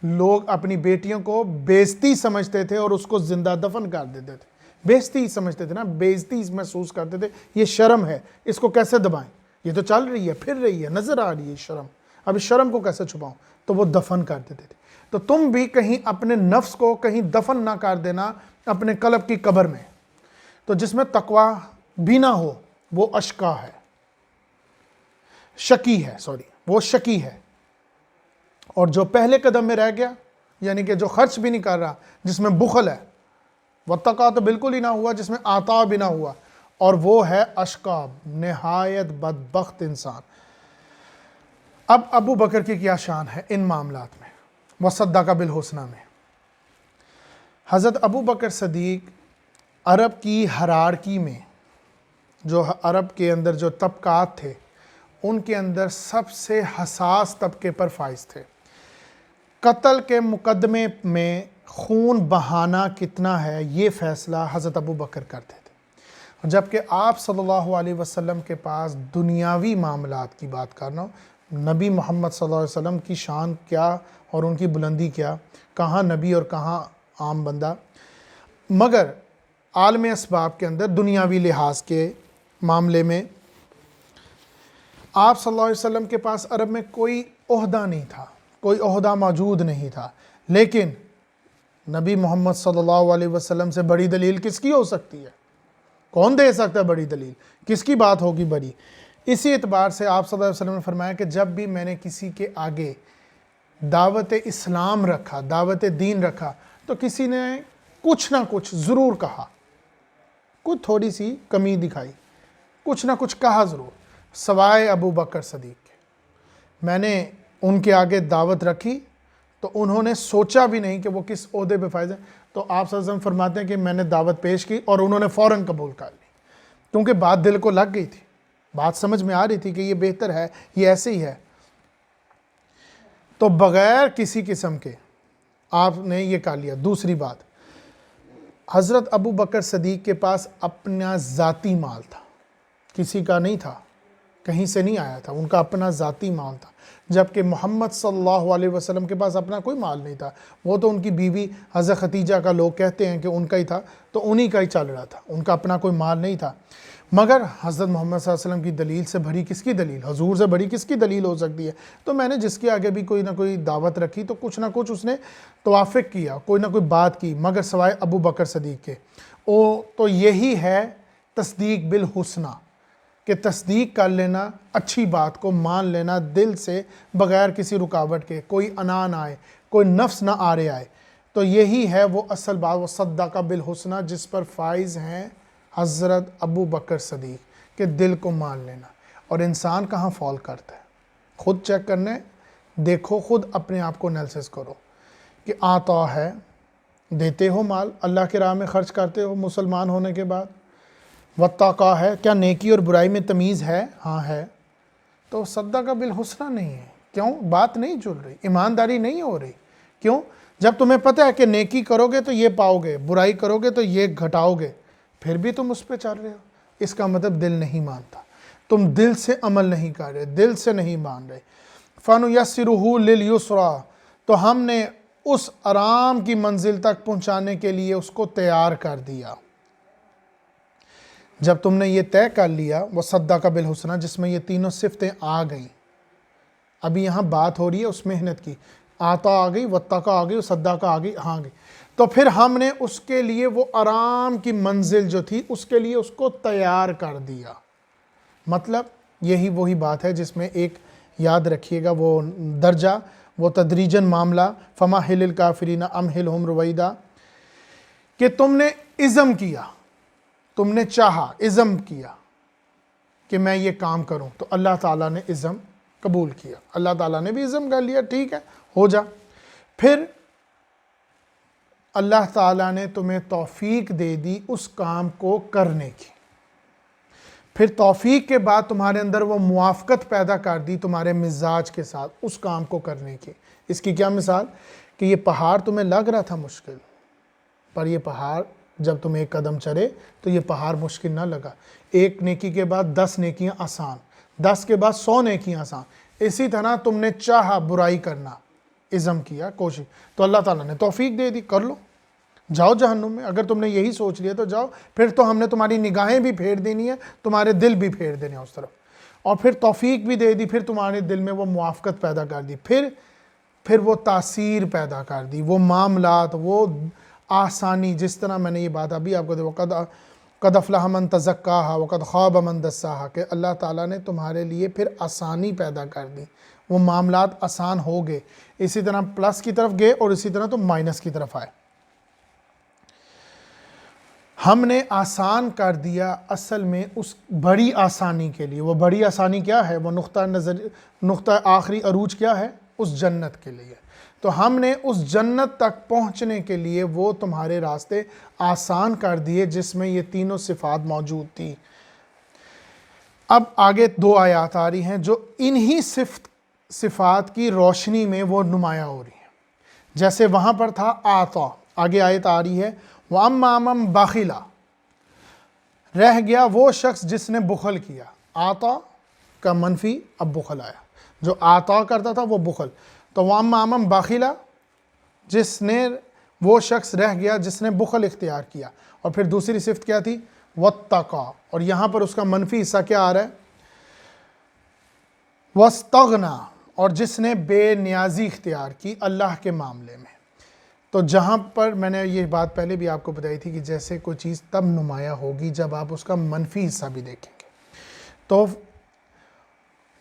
لوگ اپنی بیٹیوں کو بےعزتی سمجھتے تھے اور اس کو زندہ دفن کر دیتے تھے، بےعزتی سمجھتے تھے نا، بےعزتی محسوس کرتے تھے، یہ شرم ہے، اس کو کیسے دبائیں، یہ تو چل رہی ہے، پھر رہی ہے، نظر آ رہی ہے شرم، اب اس شرم کو کیسے چھپاؤں، تو وہ دفن کر دیتے تھے۔ تو تم بھی کہیں اپنے نفس کو کہیں دفن نہ کر دینا اپنے قلب کی قبر میں، تو جس میں تقوی بھی نہ ہو وہ اشقا ہے، شکی ہے، وہ شکی ہے۔ اور جو پہلے قدم میں رہ گیا، یعنی کہ جو خرچ بھی نہیں کر رہا، جس میں بخل ہے، واتقا تو بالکل ہی نہ ہوا، جس میں عطا بھی نہ ہوا، اور وہ ہے اشقا، نہایت بدبخت انسان۔ اب ابو بکر کی کیا شان ہے ان معاملات میں، وصدق بالحسنی میں؟ حضرت ابو بکر صدیق عرب کی ہرارکی میں، جو عرب کے اندر جو طبقات تھے ان کے اندر سب سے حساس طبقے پر فائز تھے۔ قتل کے مقدمے میں خون بہانا کتنا ہے یہ فیصلہ حضرت ابو بکر کرتے تھے، جبکہ آپ صلی اللہ علیہ وسلم کے پاس دنیاوی معاملات کی بات کرنا، نبی محمد صلی اللہ علیہ وسلم کی شان کیا اور ان کی بلندی کیا، کہاں نبی اور کہاں عام بندہ، مگر عالم اسباب کے اندر دنیاوی لحاظ کے معاملے میں آپ صلی اللہ علیہ وسلم کے پاس عرب میں کوئی عہدہ نہیں تھا، کوئی عہدہ موجود نہیں تھا، لیکن نبی محمد صلی اللہ علیہ وسلم سے بڑی دلیل کس کی ہو سکتی ہے؟ کون دے سکتا ہے بڑی دلیل؟ کس کی بات ہوگی بڑی؟ اسی اعتبار سے آپ صلی اللہ علیہ وسلم نے فرمایا کہ جب بھی میں نے کسی کے آگے دعوت اسلام رکھا، دعوت دین رکھا، تو کسی نے کچھ نہ کچھ ضرور کہا، کچھ تھوڑی سی کمی دکھائی، کچھ نہ کچھ کہا ضرور، سوائے ابو بکر صدیق کے۔ میں نے ان کے آگے دعوت رکھی تو انہوں نے سوچا بھی نہیں کہ وہ کس عہدے پہ فائز ہیں، تو آپ صلی اللہ علیہ وسلم فرماتے ہیں کہ میں نے دعوت پیش کی اور انہوں نے فوراً قبول کر لی، کیونکہ بات دل کو لگ گئی تھی، بات سمجھ میں آ رہی تھی کہ یہ بہتر ہے، یہ ایسے ہی ہے۔ تو بغیر کسی قسم کے آپ نے یہ کہا لیا۔ دوسری بات، حضرت ابو بکر صدیق کے پاس اپنا ذاتی مال تھا، کسی کا نہیں تھا، کہیں سے نہیں آیا تھا، ان کا اپنا ذاتی مال تھا، جبکہ محمد صلی اللہ علیہ وسلم کے پاس اپنا کوئی مال نہیں تھا، وہ تو ان کی بیوی حضرت خدیجہ کا لوگ کہتے ہیں کہ ان کا ہی تھا، تو انہی کا ہی چل رہا تھا، ان کا اپنا کوئی مال نہیں تھا۔ مگر حضرت محمد صلی اللہ علیہ وسلم کی دلیل سے بڑی کس کی دلیل، حضور سے بڑی کس کی دلیل ہو سکتی ہے؟ تو میں نے جس کے آگے بھی کوئی نہ کوئی دعوت رکھی تو کچھ نہ کچھ اس نے توافق کیا، کوئی نہ کوئی بات کی، مگر سوائے ابو بکر صدیق کے۔ تو یہی ہے تصدیق بالحسنی، کہ تصدیق کر لینا، اچھی بات کو مان لینا دل سے بغیر کسی رکاوٹ کے، کوئی انا نہ آئے، کوئی نفس نہ آرے آئے، تو یہی ہے وہ اصل بات، وہ صدق بالحسنی، جس پر فائز ہیں حضرت ابو بکر صدیق، کہ دل کو مان لینا۔ اور انسان کہاں فال کرتا ہے؟ خود چیک کرنا ہے، دیکھو، خود اپنے آپ کو انالیسس کرو کہ آتا ہے، دیتے ہو مال، اللہ کے راہ میں خرچ کرتے ہو مسلمان ہونے کے بعد، واتقا ہے، کیا نیکی اور برائی میں تمیز ہے؟ ہاں ہے، تو صدقہ بالحسنی نہیں ہے۔ کیوں؟ بات نہیں جل رہی، ایمانداری نہیں ہو رہی۔ کیوں؟ جب تمہیں پتہ ہے کہ نیکی کرو گے تو یہ پاؤ گے، برائی کرو گے تو یہ گھٹاؤ گے، پھر بھی تم اس پہ چل رہے ہو، اس کا مطلب دل نہیں مانتا، تم دل سے عمل نہیں کر رہے، دل سے نہیں مان رہے۔ فَنُيَسِّرُهُ لِلْيُسْرَىٰ، تو ہم نے اس آرام کی منزل تک پہنچانے کے لیے اس کو تیار کر دیا۔ جب تم نے یہ طے کر لیا وصدق بالحسنی، جس میں یہ تینوں صفتیں آ گئیں، ابھی یہاں بات ہو رہی ہے اس محنت کی، آتا آ گئی، واتقا آ گئی، صدقہ آ گئی، ہاں گئی، تو پھر ہم نے اس کے لیے وہ آرام کی منزل جو تھی اس کے لیے اس کو تیار کر دیا۔ مطلب یہی وہی بات ہے جس میں ایک یاد رکھیے گا وہ درجہ، وہ تدریجاً معاملہ، فَمَهِّلِ الْكَافِرِينَ أَمْهِلْهُمْ رُوَيْدًا، کہ تم نے عزم کیا، تم نے چاہا، عزم کیا کہ میں یہ کام کروں، تو اللہ تعالیٰ نے عزم قبول کیا، اللہ تعالیٰ نے بھی عزم کر لیا، ٹھیک ہے، ہو جا۔ پھر اللہ تعالیٰ نے تمہیں توفیق دے دی اس کام کو کرنے کی، پھر توفیق کے بعد تمہارے اندر وہ موافقت پیدا کر دی تمہارے مزاج کے ساتھ اس کام کو کرنے کی۔ اس کی کیا مثال؟ کہ یہ پہاڑ تمہیں لگ رہا تھا مشکل، پر یہ پہاڑ جب تم ایک قدم چلے تو یہ پہاڑ مشکل نہ لگا، ایک نیکی کے بعد 10 نیکیاں آسان، 10 کے بعد 100 نیکیاں آسان۔ اسی طرح تم نے چاہا برائی کرنا، عزم کیا، کوشش، تو اللہ تعالیٰ نے توفیق دے دی، کر لو، جاؤ جہنم میں، اگر تم نے یہی سوچ لیا تو جاؤ، پھر تو ہم نے تمہاری نگاہیں بھی پھیر دینی ہے، تمہارے دل بھی پھیر دینے ہیں اس طرف، اور پھر توفیق بھی دے دی، پھر تمہارے دل میں وہ موافقت پیدا کر دی، پھر وہ تاثیر پیدا کر دی، وہ معاملات، وہ آسانی، جس طرح میں نے یہ بات ابھی آپ کو دی، قَدْ أَفْلَحَ مَنْ تَزَكَّاهَا وَقَدْ خَابَ مَنْ دَسَّاهَا، کہ اللہ تعالیٰ نے تمہارے لیے پھر آسانی پیدا کر دی، وہ معاملات آسان ہو گئے، اسی طرح پلس کی طرف گئے اور اسی طرح تم مائنس کی طرف آئے۔ ہم نے آسان کر دیا اصل میں اس بڑی آسانی کے لیے. وہ بڑی آسانی کیا ہے؟ وہ نقطہ آخری عروج کیا ہے؟ اس جنت کے لیے. تو ہم نے اس جنت تک پہنچنے کے لیے وہ تمہارے راستے آسان کر دیے جس میں یہ تینوں صفات موجود تھی. اب آگے 2 آیات آ رہی ہیں جو انہی صفات کی روشنی میں وہ نمایاں ہو رہی ہیں. جیسے وہاں پر تھا آتا، آگے آیت آ رہی ہے وَأَمَّا مَن بَخِلَ، رہ گیا وہ شخص جس نے بخل کیا. آتا کا منفی، اب بخل آیا. جو آتا کرتا تھا وہ بخل. تو وَأَمَّا مَن بَخِلَ، جس نے وہ شخص رہ گیا جس نے بخل اختیار کیا. اور پھر دوسری صفت کیا تھی؟ وَاتَّقَى، اور یہاں پر اس کا منفی حصہ کیا آ رہا ہے؟ وَاسْتَغْنَى، اور جس نے بے نیازی اختیار کی اللہ کے معاملے میں. تو جہاں پر میں نے یہ بات پہلے بھی آپ کو بتائی تھی کہ جیسے کوئی چیز تب نمایاں ہوگی جب آپ اس کا منفی حصہ بھی دیکھیں گے. تو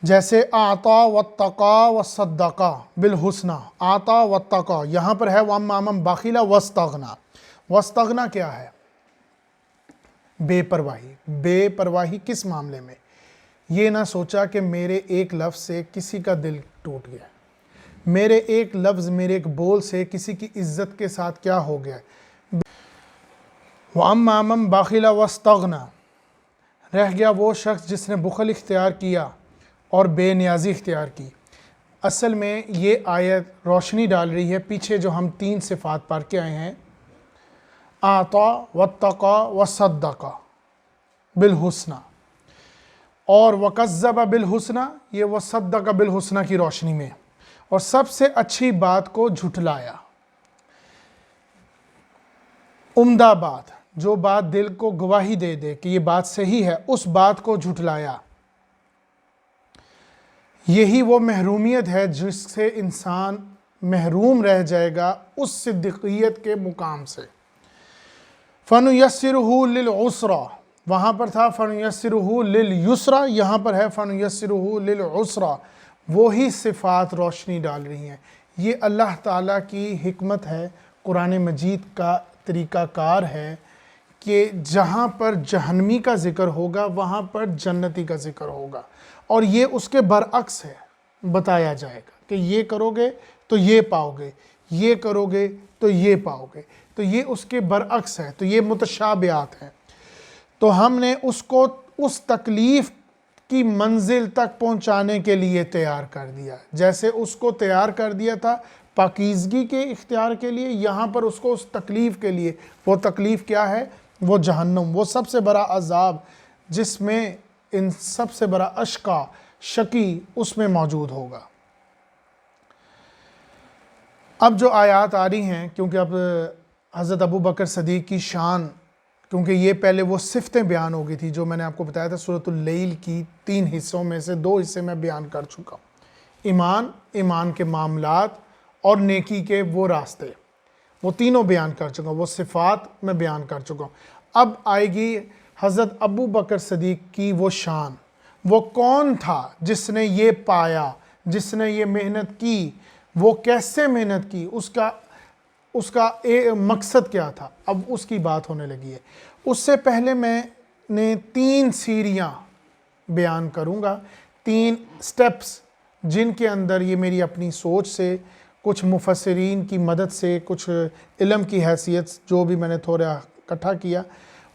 جیسے آتا واتقا وصدقا بالحسنى، آتا واتقا، یہاں پر ہے وَأَمَّا مَن بَخِلَ وَاسْتَغْنَى. وَاسْتَغْنَى کیا ہے؟ بے پرواہی. بے پرواہی کس معاملے میں؟ یہ نہ سوچا کہ میرے ایک لفظ سے کسی کا دل ٹوٹ گیا، میرے ایک لفظ، میرے ایک بول سے کسی کی عزت کے ساتھ کیا ہو گیا. وَأَمَّا مَن بَخِلَ وَاسْتَغْنَى، رہ گیا وہ شخص جس نے بخل اختیار کیا اور بے نیازی اختیار کی. اصل میں یہ آیت روشنی ڈال رہی ہے پیچھے جو ہم 3 صفات پڑھ کے آئے ہیں، آتا واتقا وصدقا بالحسنى اور وکذب بالحسنى، یہ وصدق بالحسنى کی روشنی میں. اور سب سے اچھی بات کو جھٹلایا، عمدہ بات، جو بات دل کو گواہی دے دے کہ یہ بات صحیح ہے، اس بات کو جھٹلایا. یہی وہ محرومیت ہے جس سے انسان محروم رہ جائے گا اس صدیقیت کے مقام سے. فَنُيَسِّرُهُ لِلْعُسْرَى، وہاں پر تھا فَنُيَسِّرُهُ لِلْيُسْرَى، یہاں پر ہے فَنُيَسِّرُهُ لِلْعُسْرَى. وہی صفات روشنی ڈال رہی ہیں. یہ اللہ تعالیٰ کی حکمت ہے، قرآن مجید کا طریقہ کار ہے کہ جہاں پر جہنمی کا ذکر ہوگا وہاں پر جنتی کا ذکر ہوگا، اور یہ اس کے برعکس ہے. بتایا جائے گا کہ یہ کرو گے تو یہ پاؤ گے، یہ کرو گے تو یہ پاؤ گے. تو یہ اس کے برعکس ہے. تو یہ متشابہات ہیں. تو ہم نے اس کو اس تکلیف کی منزل تک پہنچانے کے لیے تیار کر دیا. جیسے اس کو تیار کر دیا تھا پاکیزگی کے اختیار کے لیے، یہاں پر اس کو اس تکلیف کے لیے. وہ تکلیف کیا ہے؟ وہ جہنم، وہ سب سے بڑا عذاب جس میں ان سب سے بڑا اشقا، شقی اس میں موجود ہوگا. اب جو آیات آ رہی ہیں، کیونکہ اب حضرت ابو بکر صدیق کی شان، کیونکہ یہ پہلے وہ صفتیں بیان ہو گئی تھی جو میں نے آپ کو بتایا تھا سورۃ اللیل کی 3 حصوں میں سے 2 حصے میں بیان کر چکا ہوں. ایمان کے معاملات اور نیکی کے وہ راستے، وہ تینوں بیان کر چکا ہوں. وہ صفات میں بیان کر چکا ہوں. اب آئے گی حضرت ابو بکر صدیق کی وہ شان. وہ کون تھا جس نے یہ پایا، جس نے یہ محنت کی؟ وہ کیسے محنت کی؟ اس کا مقصد کیا تھا؟ اب اس کی بات ہونے لگی ہے. اس سے پہلے میں نے 3 سیڑھیاں بیان کروں گا، 3 سٹیپس جن کے اندر یہ میری اپنی سوچ سے، کچھ مفسرین کی مدد سے، کچھ علم کی حیثیت جو بھی میں نے تھوڑا اکٹھا کیا،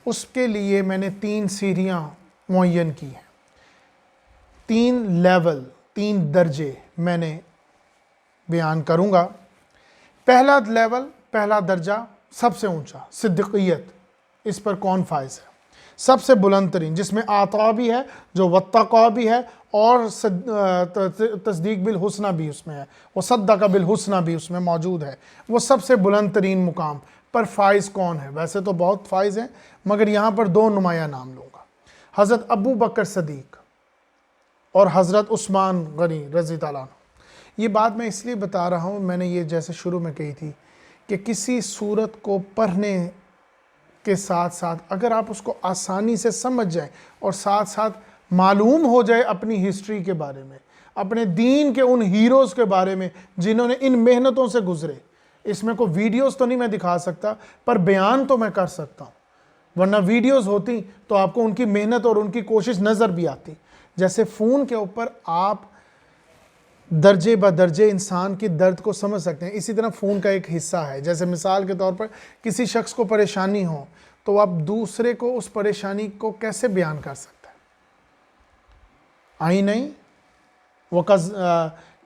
اس کے لیے میں نے 3 سیڑھیاں معین کی ہیں. 3 لیول، 3 درجے میں نے بیان کروں گا. پہلا لیول، پہلا درجہ سب سے اونچا، صدیقیت. اس پر کون فائز ہے؟ سب سے بلند ترین، جس میں آطا بھی ہے، جو واتقا بھی ہے، اور تصدیق بالحسنہ بھی اس میں ہے، وہ صدق بالحسنہ بھی اس میں موجود ہے. وہ سب سے بلند ترین مقام پر فائز کون ہے؟ ویسے تو بہت فائز ہیں، مگر یہاں پر 2 نمایاں نام لوں گا، حضرت ابو بکر صدیق اور حضرت عثمان غنی رضی اللہ عنہ. یہ بات میں اس لیے بتا رہا ہوں، میں نے یہ جیسے شروع میں کہی تھی کہ کسی صورت کو پڑھنے کے ساتھ ساتھ اگر آپ اس کو آسانی سے سمجھ جائیں اور ساتھ ساتھ معلوم ہو جائے اپنی ہسٹری کے بارے میں، اپنے دین کے ان ہیروز کے بارے میں جنہوں نے ان محنتوں سے گزرے. اس میں کوئی ویڈیوز تو نہیں میں دکھا سکتا، پر بیان تو میں کر سکتا ہوں ورنہ ویڈیوز ہوتی تو آپ کو ان کی محنت اور ان کی کوشش نظر بھی آتی. جیسے فون کے اوپر آپ درجے بدرجے انسان کی درد کو سمجھ سکتے ہیں، اسی طرح فون کا ایک حصہ ہے. جیسے مثال کے طور پر کسی شخص کو پریشانی ہو تو آپ دوسرے کو اس پریشانی کو کیسے بیان کر سکتے ہیں؟ آئی نہیں وہ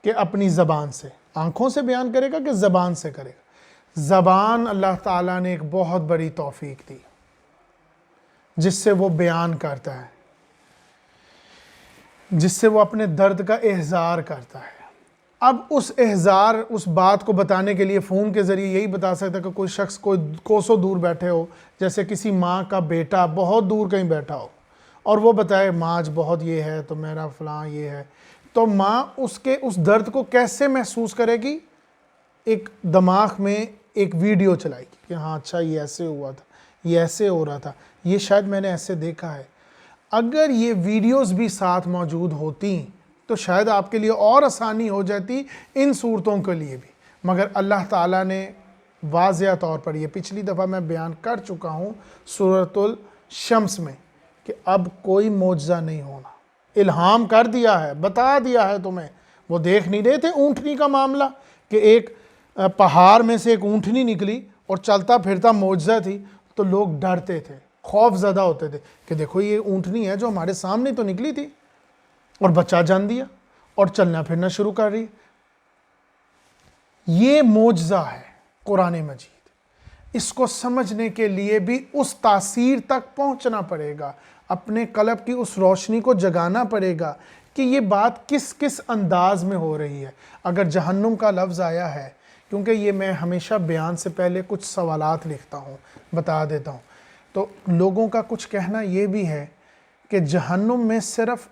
کہ اپنی زبان سے، آنکھوں سے بیان کرے گا کہ زبان سے کرے گا؟ زبان اللہ تعالیٰ نے ایک بہت بڑی توفیق دی جس سے وہ بیان کرتا ہے، جس سے وہ اپنے درد کا اظہار کرتا ہے. اب اس اظہار، اس بات کو بتانے کے لیے فون کے ذریعے یہی بتا سکتا ہے کہ کوئی شخص کوئی کوسوں دور بیٹھے ہو، جیسے کسی ماں کا بیٹا بہت دور کہیں بیٹھا ہو اور وہ بتائے ماں آج بہت یہ ہے تو میرا فلاں یہ ہے، تو ماں اس درد کو کیسے محسوس کرے گی؟ ایک دماغ میں ایک ویڈیو چلائے گی کہ ہاں اچھا یہ ایسے ہوا تھا، یہ ایسے ہو رہا تھا، یہ شاید میں نے ایسے دیکھا ہے. اگر یہ ویڈیوز بھی ساتھ موجود ہوتی تو شاید آپ کے لیے اور آسانی ہو جاتی ان صورتوں کے لیے بھی. مگر اللہ تعالیٰ نے واضح طور پر، یہ پچھلی دفعہ میں بیان کر چکا ہوں سورۃ الشمس میں، کہ اب کوئی معجزہ نہیں ہونا. الہام کر دیا ہے، بتا دیا ہے تمہیں. وہ دیکھ نہیں رہے تھے اونٹنی کا معاملہ کہ ایک پہاڑ میں سے ایک اونٹنی نکلی اور چلتا پھرتا معجزہ تھی، تو لوگ ڈرتے تھے، خوف زدہ ہوتے تھے کہ دیکھو یہ اونٹنی ہے جو ہمارے سامنے تو نکلی تھی اور بچہ جان دیا اور چلنا پھرنا شروع کر رہی. یہ معجزہ ہے قرآن مجید. اس کو سمجھنے کے لیے بھی اس تاثیر تک پہنچنا پڑے گا، اپنے قلب کی اس روشنی کو جگانا پڑے گا کہ یہ بات کس کس انداز میں ہو رہی ہے. اگر جہنم کا لفظ آیا ہے، کیونکہ یہ میں ہمیشہ بیان سے پہلے کچھ سوالات لکھتا ہوں، بتا دیتا ہوں، تو لوگوں کا کچھ کہنا یہ بھی ہے کہ جہنم میں صرف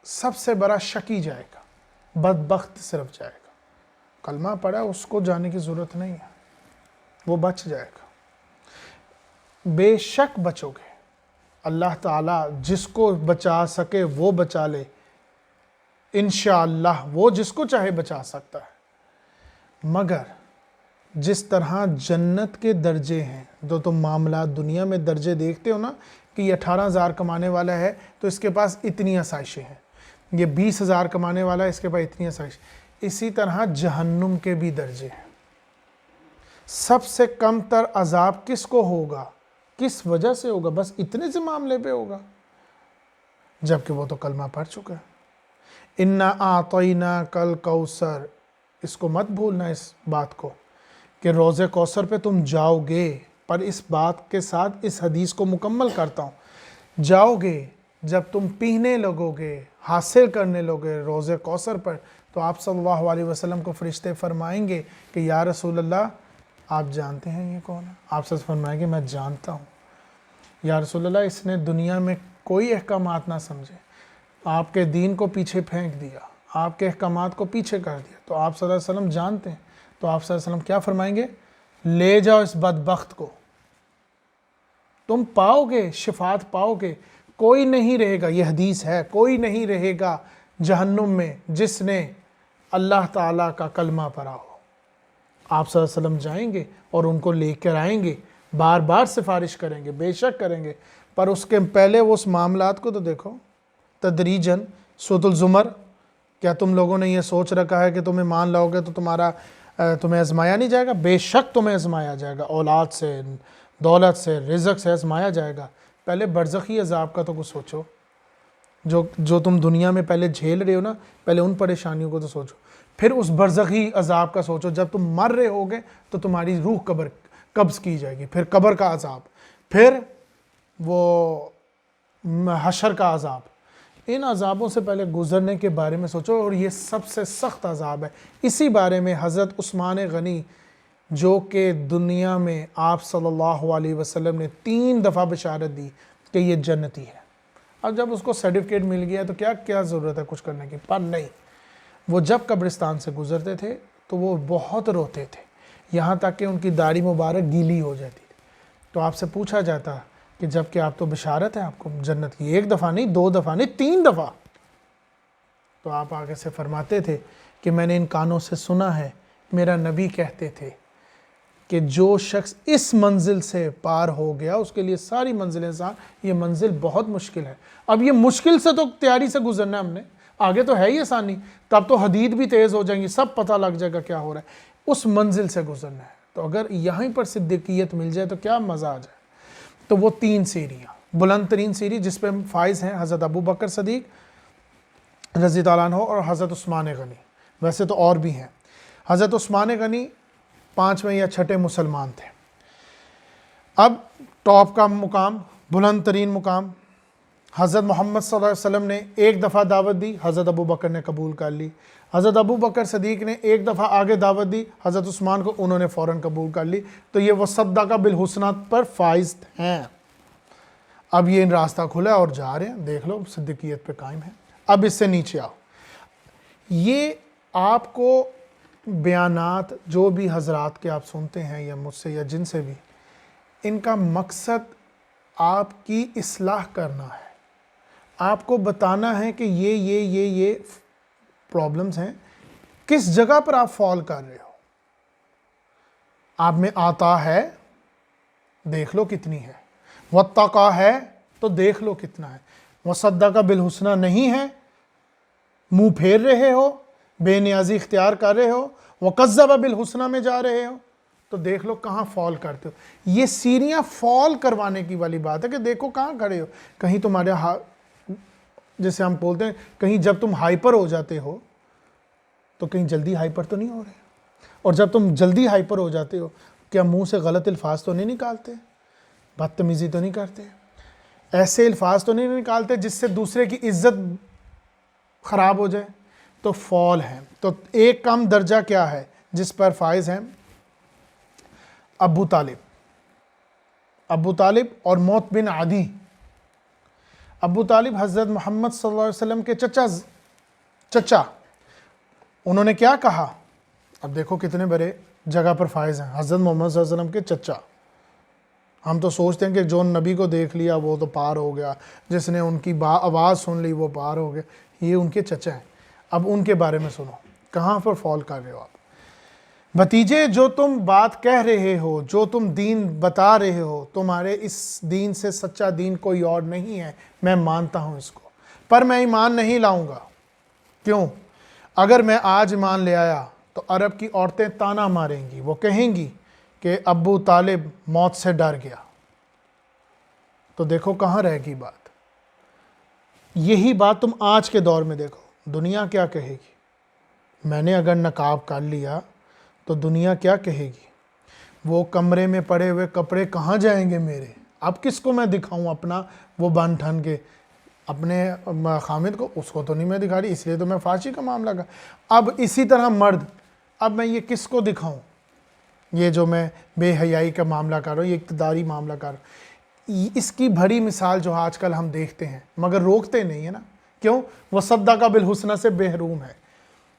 سب سے بڑا شقی جائے گا، بدبخت صرف جائے گا. کلمہ پڑھا اس کو جانے کی ضرورت نہیں ہے، وہ بچ جائے گا. بے شک بچو گے. اللہ تعالیٰ جس کو بچا سکے وہ بچا لے، انشاءاللہ وہ جس کو چاہے بچا سکتا ہے. مگر جس طرح جنت کے درجے ہیں، جو تم معاملات دنیا میں درجے دیکھتے ہو نا کہ یہ 18,000 کمانے والا ہے تو اس کے پاس اتنی آسائشیں ہیں، یہ 20,000 کمانے والا ہے اس کے پاس اتنی آسائشیں، اسی طرح جہنم کے بھی درجے ہیں. سب سے کم تر عذاب کس کو ہوگا، کس وجہ سے ہوگا؟ بس اتنے سے معاملے پہ ہوگا، جبکہ وہ تو کلمہ پڑھ چکا ہے. اِنَّا أَعْطَيْنَاكَ الْكَوْثَرَ. اس کو مت بھولنا، اس بات کو کہ روضہ کوثر پہ تم جاؤ گے، پر اس بات کے ساتھ اس حدیث کو مکمل کرتا ہوں. جاؤ گے جب تم پینے لگو گے، حاصل کرنے لگے روضہ کوثر پر، تو آپ صلی اللہ علیہ وسلم کو فرشتے فرمائیں گے کہ یا رسول اللہ آپ جانتے ہیں یہ کون ہے؟ آپ سے فرمائیں گے میں جانتا ہوں. یا رسول اللہ اس نے دنیا میں کوئی احکامات نہ سمجھے، آپ کے دین کو پیچھے پھینک دیا، آپ کے احکامات کو پیچھے کر دیا، تو آپ صلی اللہ علیہ وسلم جانتے ہیں. تو آپ صلی اللہ علیہ وسلم کیا فرمائیں گے؟ لے جاؤ اس بدبخت کو، تم پاؤ گے، شفاعت پاؤ گے. کوئی نہیں رہے گا، یہ حدیث ہے، کوئی نہیں رہے گا جہنم میں جس نے اللہ تعالیٰ کا کلمہ پڑھا ہو. آپ صلی اللہ علیہ وسلم جائیں گے اور ان کو لے کر آئیں گے، بار بار سفارش کریں گے، بے شک کریں گے. پر اس کے پہلے وہ اس معاملات کو تو دیکھو تدریجاً. سورۃ الزمر، کیا تم لوگوں نے یہ سوچ رکھا ہے کہ تمہیں مان لاؤ گے تو تمہیں آزمایا نہیں جائے گا؟ بے شک تمہیں آزمایا جائے گا، اولاد سے، دولت سے، رزق سے آزمایا جائے گا. پہلے برزخی عذاب کا تو کچھ سوچو، جو تم دنیا میں پہلے جھیل رہے ہو نا، پہلے ان پریشانیوں کو تو سوچو. پھر اس برزخی عذاب کا سوچو، جب تم مر رہے ہوگے تو تمہاری روح قبض کی جائے گی، پھر قبر کا عذاب، پھر وہ حشر کا عذاب. ان عذابوں سے پہلے گزرنے کے بارے میں سوچو، اور یہ سب سے سخت عذاب ہے. اسی بارے میں حضرت عثمان غنی، جو کہ دنیا میں آپ صلی اللہ علیہ وسلم نے 3 دفعہ بشارت دی کہ یہ جنتی ہے. اب جب اس کو سرٹیفکیٹ مل گیا تو کیا ضرورت ہے کچھ کرنے کی؟ پر نہیں، وہ جب قبرستان سے گزرتے تھے تو وہ بہت روتے تھے، یہاں تک کہ ان کی داڑھی مبارک گیلی ہو جاتی تھی. تو آپ سے پوچھا جاتا کہ جب کہ آپ تو بشارت ہے آپ کو جنت کی، 1 دفعہ نہیں، 2 دفعہ نہیں، 3 دفعہ. تو آپ آگے سے فرماتے تھے کہ میں نے ان کانوں سے سنا ہے، میرا نبی کہتے تھے کہ جو شخص اس منزل سے پار ہو گیا اس کے لیے ساری منزلیں آسان. یہ منزل بہت مشکل ہے. اب یہ مشکل سے تو تیاری سے گزرنا ہے ہم نے, آگے تو ہے ہی آسانی, تب تو حدید بھی تیز ہو جائیں گی, سب پتہ لگ جائے گا کیا ہو رہا ہے. اس منزل سے گزرنا ہے. تو اگر یہیں پر صدیقیت مل جائے تو کیا مزہ آ جائے. تو وہ 3 سیڑھیاں, بلند ترین سیڑھی جس پہ فائز ہیں حضرت ابو بکر صدیق رضی اللہ عنہ اور حضرت عثمان غنی. ویسے تو اور بھی ہیں. حضرت عثمان غنی 5ویں یا 6ٹھے مسلمان تھے. اب ٹاپ کا مقام, بلند ترین مقام, حضرت محمد صلی اللہ علیہ وسلم نے ایک دفعہ دعوت دی, حضرت ابو بکر نے قبول کر لی. حضرت ابو بکر صدیق نے ایک دفعہ آگے دعوت دی حضرت عثمان کو, انہوں نے فوراً قبول کر لی. تو یہ وصدق بالحسنی پر فائز ہیں. اب یہ راستہ کھلا اور جا رہے ہیں, دیکھ لو صدیقیت پہ قائم ہے. اب اس سے نیچے آؤ. یہ آپ کو بیانات جو بھی حضرات کے آپ سنتے ہیں یا مجھ سے یا جن سے بھی, ان کا مقصد آپ کی اصلاح کرنا ہے, آپ کو بتانا ہے کہ یہ پرابلمز ہیں, کس جگہ پر آپ فال کر رہے ہو. آپ میں آتا ہے دیکھ لو کتنی ہے, واتقا ہے تو دیکھ لو کتنا ہے, وصدق بالحسنی نہیں ہے, منہ پھیر رہے ہو, بے نیازی اختیار کر رہے ہو, وکذب بالحسنی میں جا رہے ہو, تو دیکھ لو کہاں فال کرتے ہو. یہ سیڑھیاں فال کروانے کی والی بات ہے کہ دیکھو کہاں کھڑے ہو. کہیں تمہارے جیسے ہم بولتے ہیں, کہیں جب تم ہائپر ہو جاتے ہو تو کہیں جلدی ہائپر تو نہیں ہو رہے, اور جب تم جلدی ہائپر ہو جاتے ہو کیا منہ سے غلط الفاظ تو نہیں نکالتے, بدتمیزی تو نہیں کرتے, ایسے الفاظ تو نہیں نکالتے جس سے دوسرے کی عزت خراب ہو جائے. تو فال ہے. تو ایک کم درجہ کیا ہے جس پر فائز ہیں ابو طالب اور موت بن عدی. ابو طالب حضرت محمد صلی اللہ علیہ وسلم کے چچا, انہوں نے کیا کہا. اب دیکھو کتنے بڑے جگہ پر فائز ہیں, حضرت محمد صلی اللہ علیہ وسلم کے چچا. ہم تو سوچتے ہیں کہ جو نبی کو دیکھ لیا وہ تو پار ہو گیا, جس نے ان کی آواز سن لی وہ پار ہو گیا. یہ ان کے چچا ہیں. اب ان کے بارے میں سنو کہاں پر فال کر رہے ہو آپ. بھتیجے, جو تم بات کہہ رہے ہو, جو تم دین بتا رہے ہو, تمہارے اس دین سے سچا دین کوئی اور نہیں ہے, میں مانتا ہوں اس کو, پر میں ایمان نہیں لاؤں گا. کیوں؟ اگر میں آج ایمان لے آیا تو عرب کی عورتیں تانا ماریں گی, وہ کہیں گی کہ ابو طالب موت سے ڈر گیا. تو دیکھو کہاں رہ گی بات. یہی بات تم آج کے دور میں دیکھو, دنیا کیا کہے گی. میں نے اگر نقاب کر لیا تو دنیا کیا کہے گی. وہ کمرے میں پڑے ہوئے کپڑے کہاں جائیں گے میرے, اب کس کو میں دکھاؤں اپنا وہ بن ٹھن کے, اپنے خامد کو, اس کو تو نہیں میں دکھا رہی, اس لیے تو میں فحاشی کا معاملہ کر. اب اسی طرح مرد, اب میں یہ کس کو دکھاؤں, یہ جو میں بے حیائی کا معاملہ کر رہا ہوں, یہ اقتداری معاملہ کر رہا ہوں. اس کی بڑی مثال جو آج کل ہم دیکھتے ہیں مگر روکتے نہیں ہیں نا. کیوں؟ وصدق بالحسنی سے محروم ہے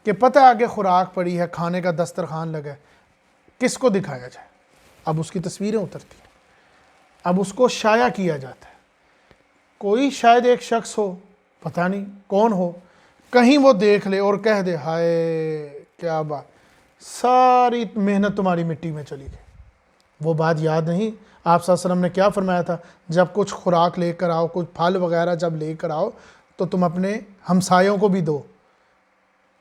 کہ پتہ آگے خوراک پڑی ہے, کھانے کا دسترخوان لگا ہے, کس کو دکھایا جائے. اب اس کی تصویریں اترتی ہیں, اب اس کو شائع کیا جاتا ہے. کوئی شاید ایک شخص ہو, پتہ نہیں کون ہو, کہیں وہ دیکھ لے اور کہہ دے ہائے کیا بات, ساری محنت تمہاری مٹی میں چلی گئی. وہ بات یاد نہیں آپ صلی اللہ علیہ وسلم نے کیا فرمایا تھا, جب کچھ خوراک لے کر آؤ, کچھ پھل وغیرہ جب لے کر آؤ تو تم اپنے ہمسایوں کو بھی دو,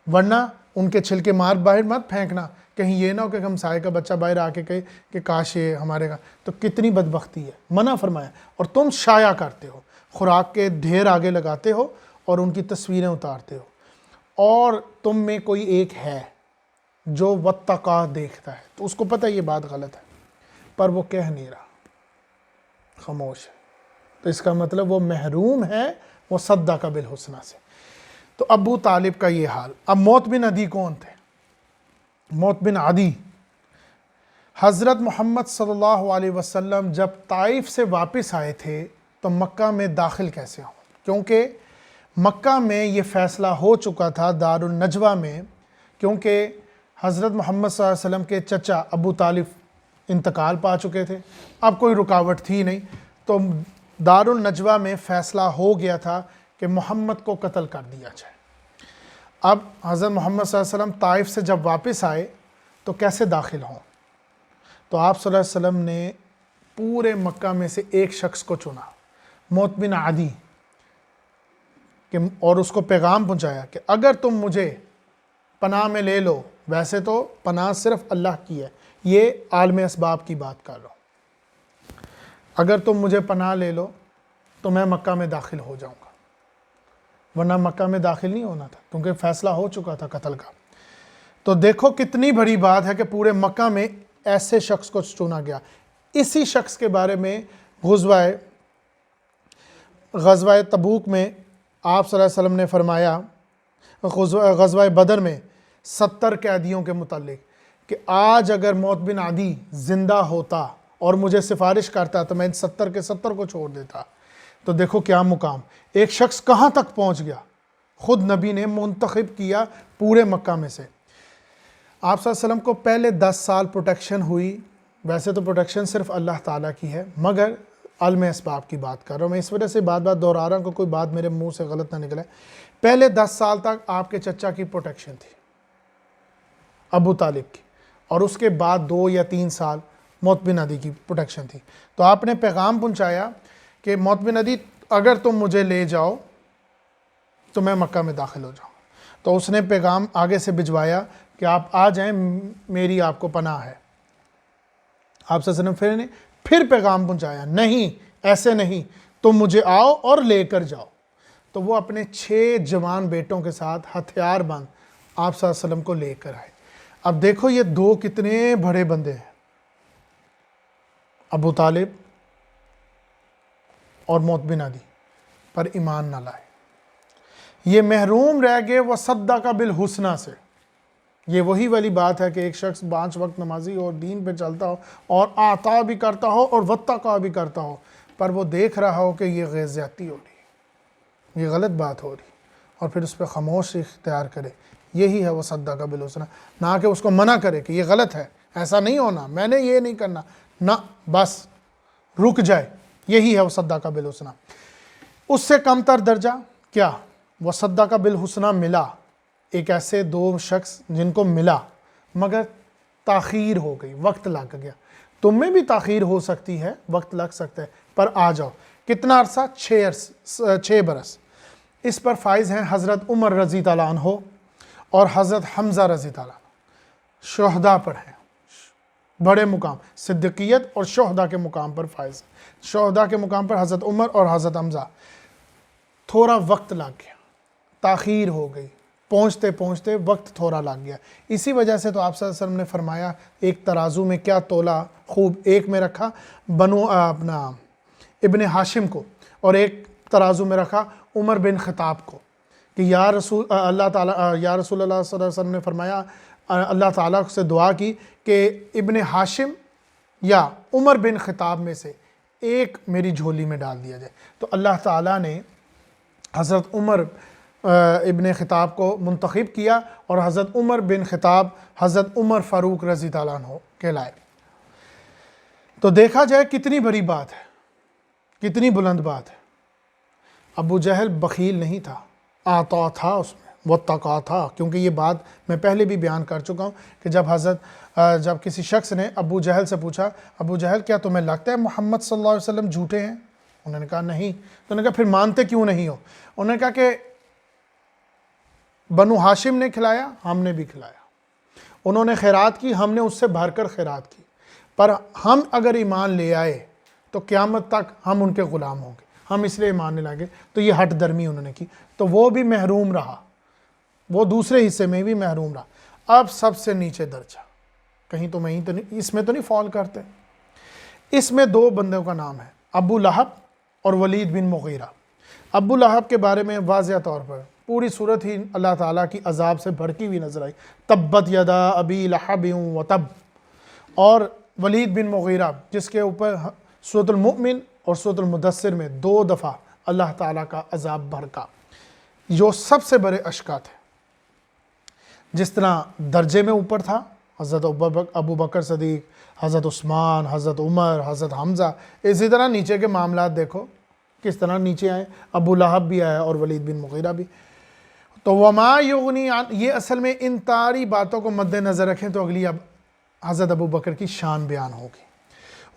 ورنہ ان کے چھلکے مار باہر مت پھینکنا, کہیں یہ نہ ہو کہ ہمسائے کا بچہ باہر آ کے کہے کہ کاش یہ ہمارے کا. تو کتنی بدبختی ہے, منع فرمایا. اور تم شائع کرتے ہو, خوراک کے ڈھیر آگے لگاتے ہو اور ان کی تصویریں اتارتے ہو, اور تم میں کوئی ایک ہے جو واتقا دیکھتا ہے, تو اس کو پتہ یہ بات غلط ہے پر وہ کہہ نہیں رہا, خاموش ہے. تو اس کا مطلب وہ محروم ہے وصدق بالحسنی سے. تو ابو طالب کا یہ حال. اب موت بن عدی کون تھے؟ موت بن عدی حضرت محمد صلی اللہ علیہ وسلم جب طائف سے واپس آئے تھے تو مکہ میں داخل کیسے ہوں, کیونکہ مکہ میں یہ فیصلہ ہو چکا تھا دار النجوہ میں, کیونکہ حضرت محمد صلی اللہ علیہ وسلم کے چچا ابو طالب انتقال پا چکے تھے, اب کوئی رکاوٹ تھی نہیں. تو دار النجوہ میں فیصلہ ہو گیا تھا کہ محمد کو قتل کر دیا جائے. اب حضرت محمد صلی اللہ علیہ وسلم طائف سے جب واپس آئے تو کیسے داخل ہوں, تو آپ صلی اللہ علیہ وسلم نے پورے مکہ میں سے ایک شخص کو چنا، موت بن عدی، اور اس کو پیغام پہنچایا کہ اگر تم مجھے پناہ میں لے لو، ویسے تو پناہ صرف اللہ کی ہے، یہ عالم اسباب کی بات کر رہا ہوں، اگر تم مجھے پناہ لے لو تو میں مکہ میں داخل ہو جاؤں گا، ورنہ مکہ میں داخل نہیں ہونا تھا کیونکہ فیصلہ ہو چکا تھا قتل کا۔ تو دیکھو کتنی بڑی بات ہے کہ پورے مکہ میں ایسے شخص کو چنا گیا۔ اسی شخص کے بارے میں غزوہ تبوک میں آپ صلی اللہ علیہ وسلم نے فرمایا، غزوہ بدر میں 70 قیدیوں کے متعلق، کہ آج اگر موت بن عدی زندہ ہوتا اور مجھے سفارش کرتا تو میں ان 70 کے 70 کو چھوڑ دیتا۔ تو دیکھو کیا مقام، ایک شخص کہاں تک پہنچ گیا، خود نبی نے منتخب کیا پورے مکہ میں سے۔ آپ صلی اللہ علیہ وسلم کو پہلے 10 سال پروٹیکشن ہوئی، ویسے تو پروٹیکشن صرف اللہ تعالیٰ کی ہے، مگر عالم اسباب کی بات کر رہا ہوں میں، اس وجہ سے بات دہرا رہا ہوں کہ کوئی بات میرے منہ سے غلط نہ نکلے۔ پہلے 10 سال تک آپ کے چچا کی پروٹیکشن تھی، ابو طالب کی، اور اس کے بعد 2 یا 3 سال موت بن عدی کی پروٹیکشن تھی۔ تو آپ نے پیغام پہنچایا کہ موت بن عدی اگر تم مجھے لے جاؤ تو میں مکہ میں داخل ہو جاؤں۔ تو اس نے پیغام آگے سے بھجوایا کہ آپ آ جائیں، میری آپ کو پناہ ہے۔ آپ صلی اللہ علیہ وسلم پھر پیغام پہنچایا، نہیں ایسے نہیں، تم مجھے آؤ اور لے کر جاؤ۔ تو وہ اپنے 6 جوان بیٹوں کے ساتھ ہتھیار بند آپ صلی اللہ علیہ وسلم کو لے کر آئے۔ اب دیکھو یہ 2 کتنے بڑے بندے ہیں، ابو طالب اور موت بن عدی، پر ایمان نہ لائے، یہ محروم رہ گئے وصدق بالحسنی سے۔ یہ وہی والی بات ہے کہ ایک شخص 5 وقت نمازی اور دین پہ چلتا ہو اور آتا بھی کرتا ہو اور واتقا بھی کرتا ہو، پر وہ دیکھ رہا ہو کہ یہ غیر زیادتی ہو رہی، یہ غلط بات ہو رہی، اور پھر اس پہ خاموش اختیار کرے، یہی ہے وصدق بالحسنی، نہ کہ اس کو منع کرے کہ یہ غلط ہے، ایسا نہیں ہونا، میں نے یہ نہیں کرنا، نہ بس رک جائے، یہی ہے وصدق بالحسنی۔ اس سے کم تر درجہ کیا، وصدق بالحسنی ملا ایک ایسے 2 شخص جن کو ملا مگر تاخیر ہو گئی، وقت لگ گیا۔ تم میں بھی تاخیر ہو سکتی ہے، وقت لگ سکتا ہے، پر آ جاؤ۔ کتنا عرصہ؟ 6 برس۔ اس پر فائز ہیں حضرت عمر رضی اللہ عنہ اور حضرت حمزہ رضی اللہ عنہ، شہداء پر ہیں، بڑے مقام، صدیقیت اور شہداء کے مقام پر فائز ہیں۔ شہداء کے مقام پر حضرت عمر اور حضرت حمزہ۔ تھوڑا وقت لگ گیا، تاخیر ہو گئی، پہنچتے پہنچتے وقت تھوڑا لگ گیا۔ اسی وجہ سے تو آپ صلی اللہ علیہ وسلم نے فرمایا ایک ترازو میں کیا تولا خوب، ایک میں رکھا ابن ہاشم کو اور ایک ترازو میں رکھا عمر بن خطاب کو، کہ یا رسول اللہ صلی اللہ علیہ وسلم نے فرمایا، اللہ تعالیٰ سے دعا کی کہ ابن ہاشم یا عمر بن خطاب میں سے ایک میری جھولی میں ڈال دیا جائے۔ تو اللہ تعالیٰ نے حضرت عمر ابن خطاب کو منتخب کیا اور حضرت عمر بن خطاب حضرت عمر فاروق رضی اللہ عنہ کہلائے۔ تو دیکھا جائے کتنی بڑی بات ہے، کتنی بلند بات ہے۔ ابو جہل بخیل نہیں تھا، آتا تھا اس میں، واتقا تھا، کیونکہ یہ بات میں پہلے بھی بیان کر چکا ہوں کہ جب کسی شخص نے ابو جہل سے پوچھا، ابو جہل کیا تمہیں لگتا ہے محمد صلی اللہ علیہ وسلم جھوٹے ہیں؟ انہوں نے کہا نہیں۔ تو انہوں نے کہا پھر مانتے کیوں نہیں ہو؟ انہوں نے کہا کہ بنو ہاشم نے کھلایا، ہم نے بھی کھلایا، انہوں نے خیرات کی، ہم نے اس سے بھر کر خیرات کی، پر ہم اگر ایمان لے آئے تو قیامت تک ہم ان کے غلام ہوں گے، ہم اس لیے ایمان نہیں لائیں گے۔ تو یہ ہٹ درمی انہوں نے کی، تو وہ بھی محروم رہا، وہ دوسرے حصے میں بھی محروم رہا۔ اب سب سے نیچے درجہ، کہیں تو میں تو نہیں، اس میں تو نہیں فال کرتے، اس میں 2 بندوں کا نام ہے، ابو لہب اور ولید بن مغیرہ۔ ابو لہب کے بارے میں واضح طور پر پوری صورت ہی اللہ تعالیٰ کی عذاب سے بھڑکی ہوئی نظر آئی، تبت یدا ابی لہب وتب، اور ولید بن مغیرہ جس کے اوپر سورۃ المؤمن اور سورۃ المدثر میں 2 دفعہ اللہ تعالیٰ کا عذاب بھڑکا، جو سب سے بڑے اشقا تھے۔ جس طرح درجے میں اوپر تھا حضرت ابو بکر صدیق، حضرت عثمان، حضرت عمر، حضرت حمزہ، اسی طرح نیچے کے معاملات دیکھو کس طرح نیچے آئے، ابو لہب بھی آیا اور ولید بن مغیرہ بھی۔ تو وما یغنی عن، یہ اصل میں ان ساری باتوں کو مد نظر رکھیں تو اگلی اب حضرت ابو بکر کی شان بیان ہوگی۔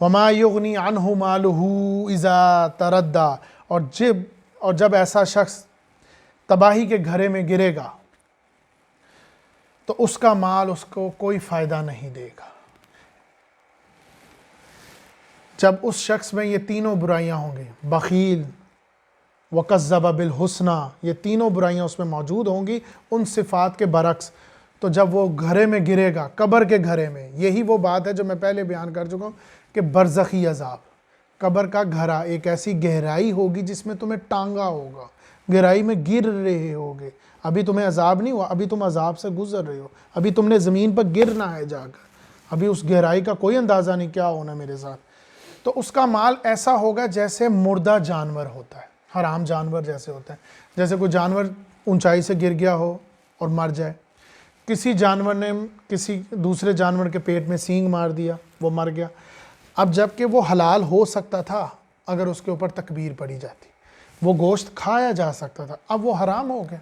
وما یغنی عنہ مالہ اذا تردی، اور جب ایسا شخص تباہی کے گھرے میں گرے گا تو اس کا مال اس کو کوئی فائدہ نہیں دے گا۔ جب اس شخص میں یہ تینوں برائیاں ہوں گی، بخیل، وکذب بالحسنی، یہ تینوں برائیاں اس میں موجود ہوں گی ان صفات کے برعکس، تو جب وہ گھرے میں گرے گا، قبر کے گھرے میں، یہی وہ بات ہے جو میں پہلے بیان کر چکا ہوں کہ برزخی عذاب، قبر کا گھرا ایک ایسی گہرائی ہوگی جس میں تمہیں ٹانگا ہوگا، گہرائی میں گر رہے ہوگے، ابھی تمہیں عذاب نہیں ہوا، ابھی تم عذاب سے گزر رہے ہو، ابھی تم نے زمین پر گرنا ہے جا کر، ابھی اس گہرائی کا کوئی اندازہ نہیں کیا ہونا میرے ساتھ۔ تو اس کا مال ایسا ہوگا جیسے مردہ جانور ہوتا ہے، حرام جانور جیسے ہوتا ہے، جیسے کوئی جانور اونچائی سے گر گیا ہو اور مر جائے، کسی جانور نے کسی دوسرے جانور کے پیٹ میں سینگ مار دیا، وہ مر گیا، اب جبکہ وہ حلال ہو سکتا تھا اگر اس کے اوپر تکبیر پڑی جاتی، وہ گوشت کھایا جا سکتا تھا، اب وہ حرام ہو گیا،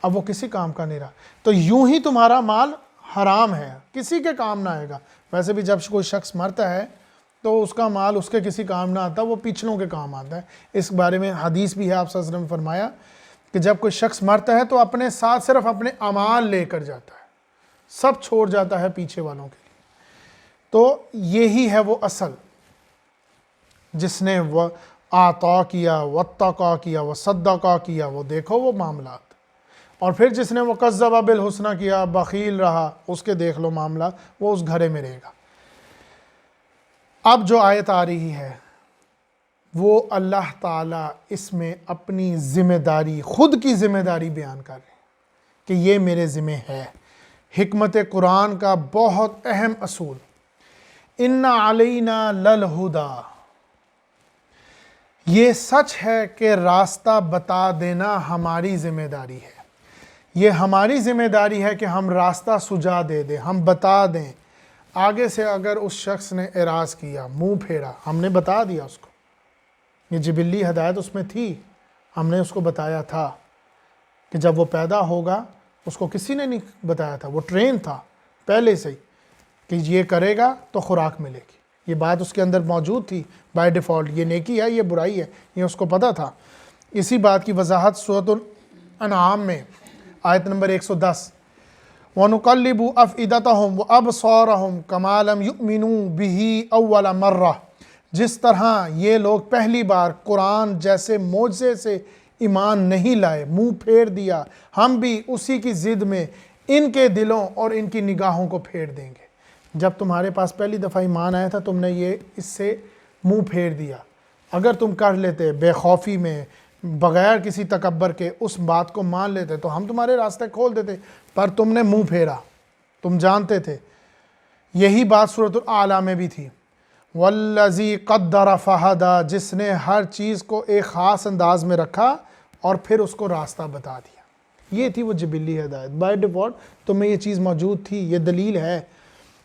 اب وہ کسی کام کا نہیں رہا۔ تو یوں ہی تمہارا مال حرام ہے، کسی کے کام نہ آئے گا۔ ویسے بھی جب کوئی شخص مرتا ہے تو اس کا مال اس کے کسی کام نہ آتا، وہ پچھلوں کے کام آتا ہے۔ اس بارے میں حدیث بھی ہے، آپ صلی اللہ علیہ وسلم نے فرمایا کہ جب کوئی شخص مرتا ہے تو اپنے ساتھ صرف اپنے اعمال لے کر جاتا ہے، سب چھوڑ جاتا ہے پیچھے والوں کے لیے۔ تو یہی ہے وہ اصل، جس نے وہ عطا کیا، واتقا کیا، وصدقا کیا، وہ دیکھو وہ معاملات، اور پھر جس نے وکذب بالحسنی کیا، بخیل رہا، اس کے دیکھ لو معاملات، وہ اس گھرے میں رہے گا۔ اب جو آیت آ رہی ہے وہ اللہ تعالیٰ اس میں اپنی ذمہ داری، خود کی ذمہ داری بیان کر رہے ہیں کہ یہ میرے ذمہ ہے۔ حکمت قرآن کا بہت اہم اصول، ان علینا للہدی، یہ سچ ہے کہ راستہ بتا دینا ہماری ذمہ داری ہے، یہ ہماری ذمہ داری ہے کہ ہم راستہ سجا دے دیں، ہم بتا دیں۔ آگے سے اگر اس شخص نے اعراض کیا، منہ پھیرا، ہم نے بتا دیا اس کو، یہ جبلی ہدایت اس میں تھی، ہم نے اس کو بتایا تھا کہ جب وہ پیدا ہوگا اس کو کسی نے نہیں بتایا تھا، وہ ٹرین تھا پہلے سے ہی کہ یہ کرے گا تو خوراک ملے گی، یہ بات اس کے اندر موجود تھی بائی ڈیفالٹ، یہ نیکی ہے یہ برائی ہے، یہ اس کو پتہ تھا۔ اسی بات کی وضاحت سورۃ الانعام میں آیت نمبر 110، وَنُقَلِّبُ أَفْئِدَتَهُمْ وَأَبْصَارَهُمْ كَمَا لَمْ يُؤْمِنُوا بِهِ أَوَّلَ مَرَّةٍ، جس طرح یہ لوگ پہلی بار قرآن جیسے معجزے سے ایمان نہیں لائے، منہ پھیر دیا، ہم بھی اسی کی ضد میں ان کے دلوں اور ان کی نگاہوں کو پھیر دیں گے۔ جب تمہارے پاس پہلی دفعہ ایمان آیا تھا تم نے یہ اس سے منہ پھیر دیا، اگر تم کر لیتے بے خوفی میں، بغیر کسی تکبر کے اس بات کو مان لیتے تو ہم تمہارے راستے کھول دیتے، پر تم نے منہ پھیرا، تم جانتے تھے۔ یہی بات سورۃ الاعلیٰ میں بھی تھی، والذی قدر فہدی، جس نے ہر چیز کو ایک خاص انداز میں رکھا اور پھر اس کو راستہ بتا دیا۔ یہ تھی وہ جبلی ہدایت، بائی ڈیفالٹ تمہیں یہ چیز موجود تھی، یہ دلیل ہے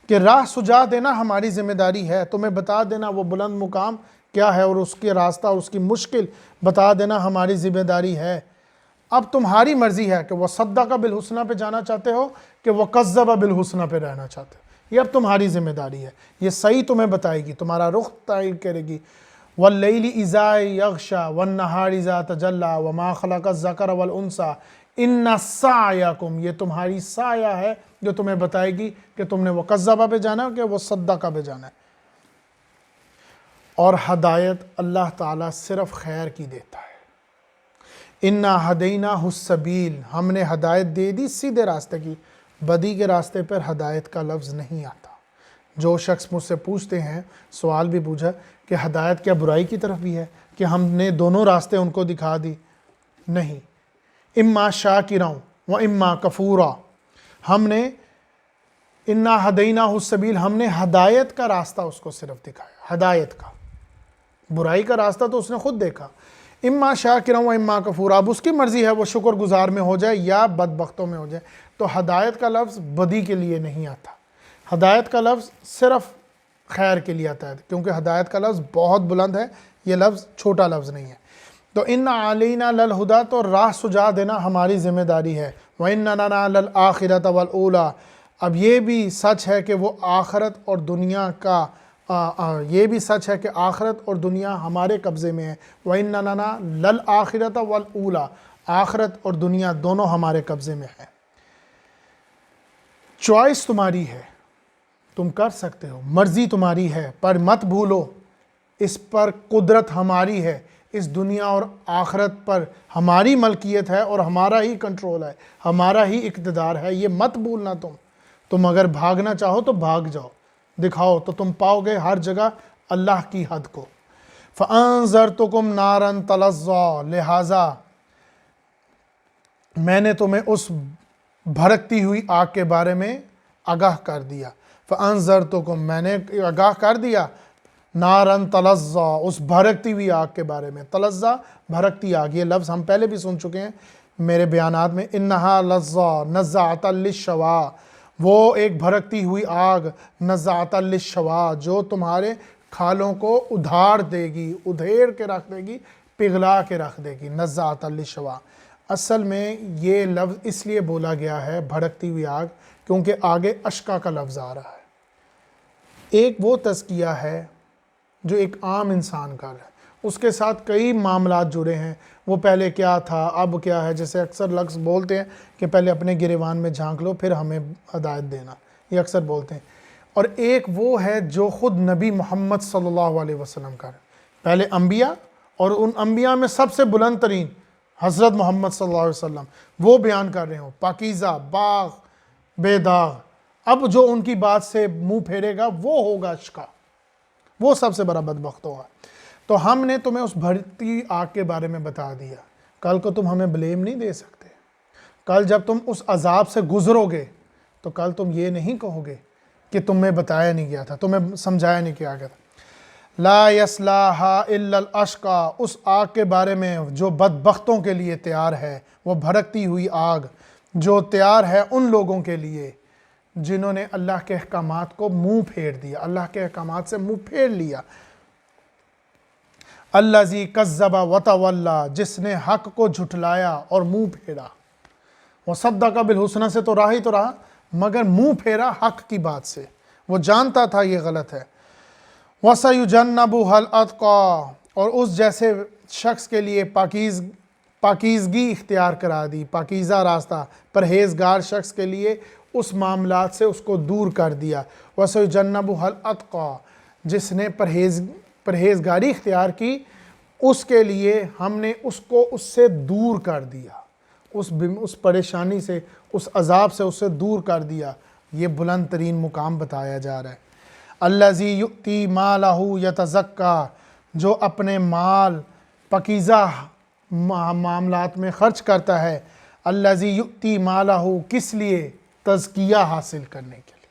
کہ راہ سجا دینا ہماری ذمہ داری ہے، تمہیں بتا دینا وہ بلند مقام کیا ہے اور اس کے راستہ اور اس کی مشکل بتا دینا ہماری ذمہ داری ہے۔ اب تمہاری مرضی ہے کہ وہ صدق بالحسنی پہ جانا چاہتے ہو کہ وہ کذب بالحسنی پہ رہنا چاہتے ہو، یہ اب تمہاری ذمہ داری ہے، یہ صحیح تمہیں بتائے گی، تمہارا رخ تعین کرے گی۔ واللیل اذا یغشی والنہار اذا تجلی وما خلق الذکر والانثی ان سعیکم، یہ تمہاری سایہ ہے جو تمہیں بتائے گی کہ تم نے وہ کذبہ پہ جانا ہے کہ وہ صدقہ پہ جانا ہے۔ اور ہدایت اللہ تعالیٰ صرف خیر کی دیتا ہے۔ انا ہدیناہ السبیل، ہم نے ہدایت دے دی سیدھے راستے کی، بدی کے راستے پر ہدایت کا لفظ نہیں آتا۔ جو شخص مجھ سے پوچھتے ہیں، سوال بھی پوچھا کہ ہدایت کیا برائی کی طرف بھی ہے کہ ہم نے دونوں راستے ان کو دکھا دی؟ نہیں، اما شاکرا و اما کفورا، ہم نے انا ہدیناہ السبیل، ہم نے ہدایت کا راستہ اس کو صرف دکھایا، ہدایت کا، برائی کا راستہ تو اس نے خود دیکھا۔ اما شاکرا و اما کفورا، اب اس کی مرضی ہے وہ شکر گزار میں ہو جائے یا بدبختوں میں ہو جائے۔ تو ہدایت کا لفظ بدی کے لیے نہیں آتا، ہدایت کا لفظ صرف خیر کے لیے آتا ہے، کیونکہ ہدایت کا لفظ بہت بلند ہے، یہ لفظ چھوٹا لفظ نہیں ہے۔ تو ان علینا للہدی، تو راہ سجا دینا ہماری ذمہ داری ہے۔ وَإِنَّ لَنَا لَلْآخِرَةَ وَالْأُولَى، اب یہ بھی سچ ہے کہ وہ آخرت اور دنیا کا یہ بھی سچ ہے کہ آخرت اور دنیا ہمارے قبضے میں ہے، وَإِنَّ لَنَا لَلْآخِرَةَ وَالْأُولَى، آخرت اور دنیا دونوں ہمارے قبضے میں ہے۔ چوائس تمہاری ہے، تم کر سکتے ہو، مرضی تمہاری ہے، پر مت بھولو اس پر قدرت ہماری ہے، اس دنیا اور آخرت پر ہماری ملکیت ہے اور ہمارا ہی کنٹرول ہے، ہمارا ہی اقتدار ہے، یہ مت بھولنا۔ تم اگر بھاگنا چاہو تو بھاگ جاؤ، دکھاؤ تو تم پاؤ گے ہر جگہ اللہ کی حد کو۔ فَأَنذَرْتُكُمْ نَارًا تَلَظَّىٰ، لہٰذا میں نے تمہیں اس بھڑکتی ہوئی آگ کے بارے میں آگاہ کر دیا۔ فَأَنذَرْتُكُمْ، میں نے آگاہ کر دیا، نَارًا تَلَظَّىٰ، اس بھڑکتی ہوئی آگ کے بارے میں۔ تلظیٰ بھڑکتی آگ، یہ لفظ ہم پہلے بھی سن چکے ہیں میرے بیانات میں۔ اِنَّهَا لَظَّىٰ نَزَّاعَةً لِلشَّوَىٰ، وہ ایک بھڑکتی ہوئی آگ، نزاعۃ للشوا، جو تمہارے کھالوں کو ادھاڑ دے گی، ادھیڑ کے رکھ دے گی، پگھلا کے رکھ دے گی، نزاعۃ للشوا۔ اصل میں یہ لفظ اس لیے بولا گیا ہے بھڑکتی ہوئی آگ کیونکہ آگے اشکا کا لفظ آ رہا ہے۔ ایک وہ تزکیہ ہے جو ایک عام انسان کا ہے، اس کے ساتھ کئی معاملات جڑے ہیں، وہ پہلے کیا تھا اب کیا ہے، جیسے اکثر لفظ بولتے ہیں کہ پہلے اپنے گریبان میں جھانک لو پھر ہمیں ہدایت دینا، یہ اکثر بولتے ہیں۔ اور ایک وہ ہے جو خود نبی محمد صلی اللہ علیہ وسلم کا ہے، پہلے انبیاء اور ان انبیاء میں سب سے بلند ترین حضرت محمد صلی اللہ علیہ وسلم وہ بیان کر رہے ہوں، پاکیزہ، باغ، بے داغ۔ اب جو ان کی بات سے منہ پھیرے گا وہ ہوگا اشقا، وہ سب سے بڑا بدبخت ہوگا۔ تو ہم نے تمہیں اس بھڑکتی آگ کے بارے میں بتا دیا، کل کو تم ہمیں بلیم نہیں دے سکتے۔ کل جب تم اس عذاب سے گزرو گے تو کل تم یہ نہیں کہو گے کہ تمہیں بتایا نہیں گیا تھا، تمہیں سمجھایا نہیں کیا گیا تھا۔ لا یصلاھا الا الاشقا، اس آگ کے بارے میں جو بدبختوں کے لیے تیار ہے، وہ بھڑکتی ہوئی آگ جو تیار ہے ان لوگوں کے لیے جنہوں نے اللہ کے احکامات کو منہ پھیر دیا، اللہ کے احکامات سے منہ پھیر لیا۔ الذی کذب وتولی، جس نے حق کو جھٹلایا اور منہ پھیرا۔ وصدق بالحسنی سے تو راہ ہی تو رہا، مگر منہ پھیرا حق کی بات سے، وہ جانتا تھا یہ غلط ہے۔ وَسَيُجَنَّبُهَا الْأَتْقَى، اور اس جیسے شخص کے لیے پاکیزگی اختیار کرا دی، پاکیزہ راستہ، پرہیزگار شخص کے لیے اس معاملات سے اس کو دور کر دیا۔ وَسَيُجَنَّبُهَا الْأَتْقَى، جس نے پرہیزگاری اختیار کی، اس کے لیے ہم نے اس کو اس سے دور کر دیا، اس پریشانی سے، اس عذاب سے، اس سے دور کر دیا۔ یہ بلند ترین مقام بتایا جا رہا ہے۔ الذی یؤتی مالہ یتزکیٰ، جو اپنے مال پاکیزہ معاملات میں خرچ کرتا ہے۔ الذی یؤتی مالہ، کس لیے؟ تزکیہ حاصل کرنے کے لیے۔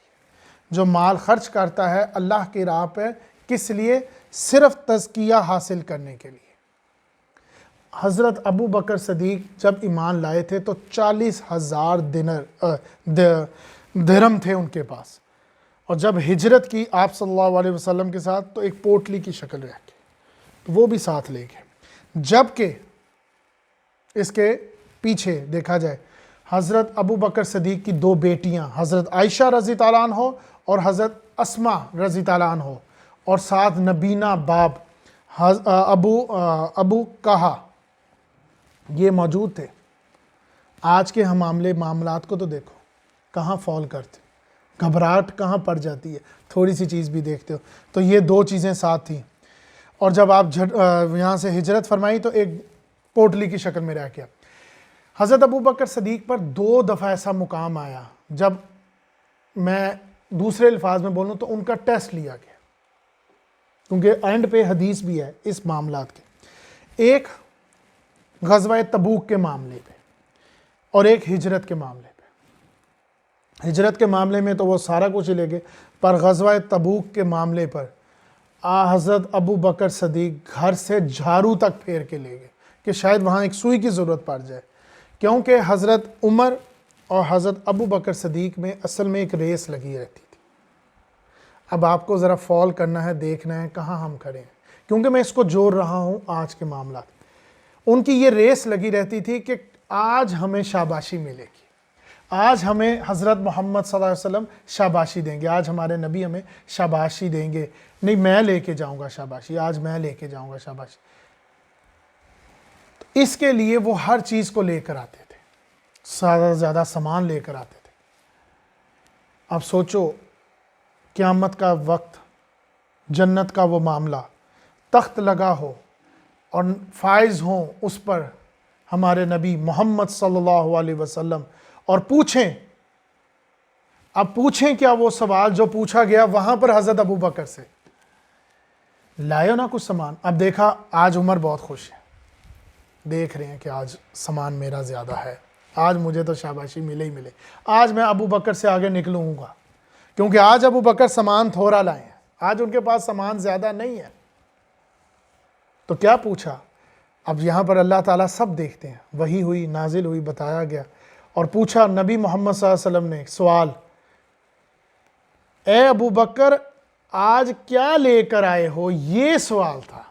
جو مال خرچ کرتا ہے اللہ کی راہ پہ، کس لیے؟ صرف تزکیہ حاصل کرنے کے لیے۔ حضرت ابو بکر صدیق جب ایمان لائے تھے تو 40,000 درہم تھے ان کے پاس، اور جب ہجرت کی آپ صلی اللہ علیہ وسلم کے ساتھ تو ایک پوٹلی کی شکل رہ گئی، تو وہ بھی ساتھ لے گئے۔ جبکہ اس کے پیچھے دیکھا جائے حضرت ابو بکر صدیق کی 2 بیٹیاں، حضرت عائشہ رضی اللہ عنہ اور حضرت اسماء رضی اللہ عنہ، اور ساتھ نبینہ باب ابو کہا، یہ موجود تھے۔ آج کے ہم معاملات کو تو دیکھو کہاں فال کرتے، گھبراہٹ کہاں پڑ جاتی ہے، تھوڑی سی چیز بھی دیکھتے ہو۔ تو یہ 2 چیزیں ساتھ تھیں، اور جب آپ یہاں سے ہجرت فرمائی تو ایک پوٹلی کی شکل میں رہ گیا۔ حضرت ابو بکر صدیق پر 2 دفعہ ایسا مقام آیا، جب میں دوسرے الفاظ میں بولوں تو ان کا ٹیسٹ لیا گیا، کیونکہ اینڈ پہ حدیث بھی ہے اس معاملات کے۔ ایک غزوہ تبوک کے معاملے پہ اور ایک ہجرت کے معاملے پہ۔ ہجرت کے معاملے میں تو وہ سارا کچھ لے گئے، پر غزوہ تبوک کے معاملے پر حضرت ابو بکر صدیق گھر سے جھاڑو تک پھیر کے لے گئے کہ شاید وہاں ایک سوئی کی ضرورت پڑ جائے، کیونکہ حضرت عمر اور حضرت ابو بکر صدیق میں اصل میں ایک ریس لگی رہتی تھی۔ اب آپ کو ذرا فال کرنا ہے، دیکھنا ہے کہاں ہم کھڑے ہیں، کیونکہ میں اس کو جوڑ رہا ہوں آج کے معاملات۔ ان کی یہ ریس لگی رہتی تھی کہ آج ہمیں شاباشی ملے گی، آج ہمیں حضرت محمد صلی اللہ علیہ وسلم شاباشی دیں گے، آج ہمارے نبی ہمیں شاباشی دیں گے، نہیں میں لے کے جاؤں گا شاباشی، آج میں لے کے جاؤں گا شاباشی۔ تو اس کے لیے وہ ہر چیز کو لے کر آتے تھے، زیادہ سے زیادہ سامان لے کر آتے تھے۔ اب سوچو قیامت کا وقت، جنت کا وہ معاملہ، تخت لگا ہو اور فائز ہوں اس پر ہمارے نبی محمد صلی اللہ علیہ وسلم، اور پوچھیں، اب پوچھیں کیا وہ سوال جو پوچھا گیا وہاں پر حضرت ابو بکر سے، لائے ہو نا کچھ سامان؟ اب دیکھا آج عمر بہت خوش ہے، دیکھ رہے ہیں کہ آج سامان میرا زیادہ ہے، آج مجھے تو شاباشی ملے ہی ملے، آج میں ابو بکر سے آگے نکلوں گا، کیونکہ آج ابو بکر سامان تھوڑا لائے ہیں، آج ان کے پاس سامان زیادہ نہیں ہے۔ تو کیا پوچھا؟ اب یہاں پر اللہ تعالیٰ سب دیکھتے ہیں، وحی ہوئی، نازل ہوئی، بتایا گیا، اور پوچھا نبی محمد صلی اللہ علیہ وسلم نے سوال، اے ابو بکر آج کیا لے کر آئے ہو؟ یہ سوال تھا،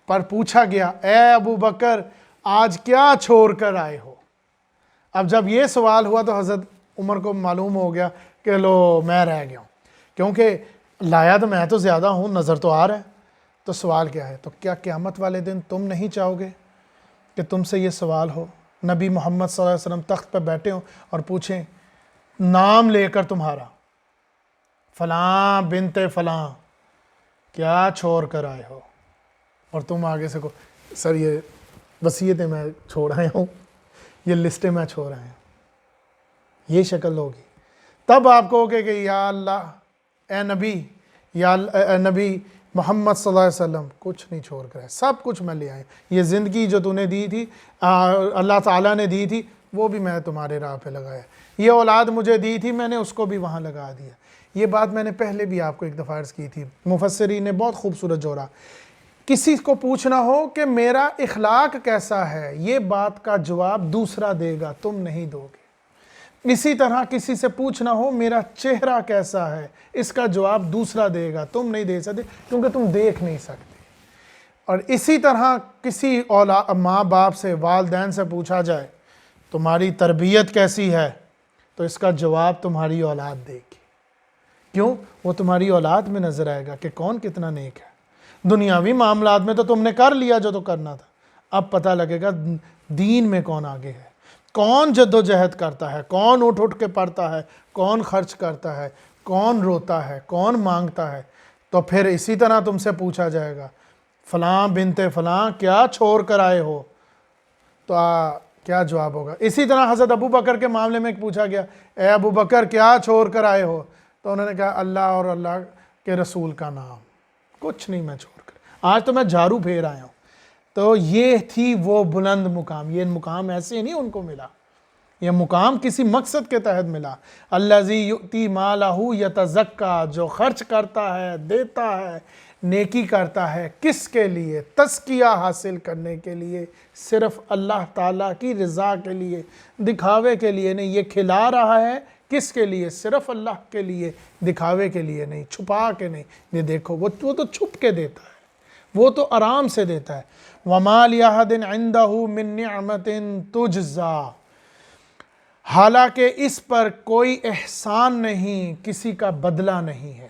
پر پوچھا گیا اے ابو بکر آج کیا چھوڑ کر آئے ہو؟ اب جب یہ سوال ہوا تو حضرت عمر کو معلوم ہو گیا کہ لو میں رہ گیا ہوں، کیونکہ لایا تو میں تو زیادہ ہوں، نظر تو آ رہا ہے، تو سوال کیا ہے؟ تو کیا قیامت والے دن تم نہیں چاہو گے کہ تم سے یہ سوال ہو، نبی محمد صلی اللہ علیہ وسلم تخت پہ بیٹھے ہوں اور پوچھیں نام لے کر تمہارا، فلاں بنت فلاں کیا چھوڑ کر آئے ہو، اور تم آگے سے سر یہ وصیتیں میں چھوڑ آیا ہوں، یہ لسٹیں میں چھوڑ آیا ہوں، یہ شکل ہوگی۔ تب آپ کہو گے کہ یا اللہ اے نبی، اے نبی محمد صلی اللہ علیہ وسلم کچھ نہیں چھوڑ کر آئے، سب کچھ میں لے آیا، یہ زندگی جو تو نے دی تھی، اللہ تعالیٰ نے دی تھی، وہ بھی میں تمہارے راہ پہ لگایا، یہ اولاد مجھے دی تھی میں نے اس کو بھی وہاں لگا دیا۔ یہ بات میں نے پہلے بھی آپ کو ایک دفعہ عرض کی تھی، مفسرین نے بہت خوبصورت جوڑا، کسی کو پوچھنا ہو کہ میرا اخلاق کیسا ہے، یہ بات کا جواب دوسرا دے گا، تم نہیں دو گے۔ اسی طرح کسی سے پوچھنا ہو میرا چہرہ کیسا ہے، اس کا جواب دوسرا دے گا، تم نہیں دے سکتے کیونکہ تم دیکھ نہیں سکتے۔ اور اسی طرح کسی ماں باپ سے، والدین سے پوچھا جائے تمہاری تربیت کیسی ہے، تو اس کا جواب تمہاری اولاد دے گی، کیوں؟ وہ تمہاری اولاد میں نظر آئے گا کہ کون کتنا نیک ہے۔ دنیاوی معاملات میں تو تم نے کر لیا جو تو کرنا تھا، اب پتہ لگے گا دین میں کون آگے ہے، کون جد و جہد کرتا ہے، کون اٹھ اٹھ کے پڑھتا ہے، کون خرچ کرتا ہے، کون روتا ہے، کون مانگتا ہے۔ تو پھر اسی طرح تم سے پوچھا جائے گا فلاں بنت فلاں کیا چھوڑ کر آئے ہو، تو کیا جواب ہوگا؟ اسی طرح حضرت ابو بکر کے معاملے میں پوچھا گیا اے ابو بکر کیا چھوڑ کر آئے ہو، تو انہوں نے کہا اللہ اور اللہ کے رسول کا نام، کچھ نہیں میں چھوڑ کر، آج تو میں جھاڑو پھیر آیا ہوں۔ تو یہ تھی وہ بلند مقام، یہ مقام ایسے نہیں ان کو ملا، یہ مقام کسی مقصد کے تحت ملا۔ الذی یؤتی مالہ یتزکیٰ، جو خرچ کرتا ہے، دیتا ہے، نیکی کرتا ہے، کس کے لیے؟ تزکیہ حاصل کرنے کے لیے، صرف اللہ تعالیٰ کی رضا کے لیے، دکھاوے کے لیے نہیں۔ یہ کھلا رہا ہے کس کے لیے؟ صرف اللہ کے لیے، دکھاوے کے لیے نہیں، چھپا کے نہیں۔ یہ دیکھو وہ تو چھپ کے دیتا ہے، وہ تو آرام سے دیتا ہے۔ وَمَا لِأَحَدٍ عِنْدَهُ مِن نِعْمَةٍ تُجْزَىٰ، حالانکہ اس پر کوئی احسان نہیں، کسی کا بدلہ نہیں ہے۔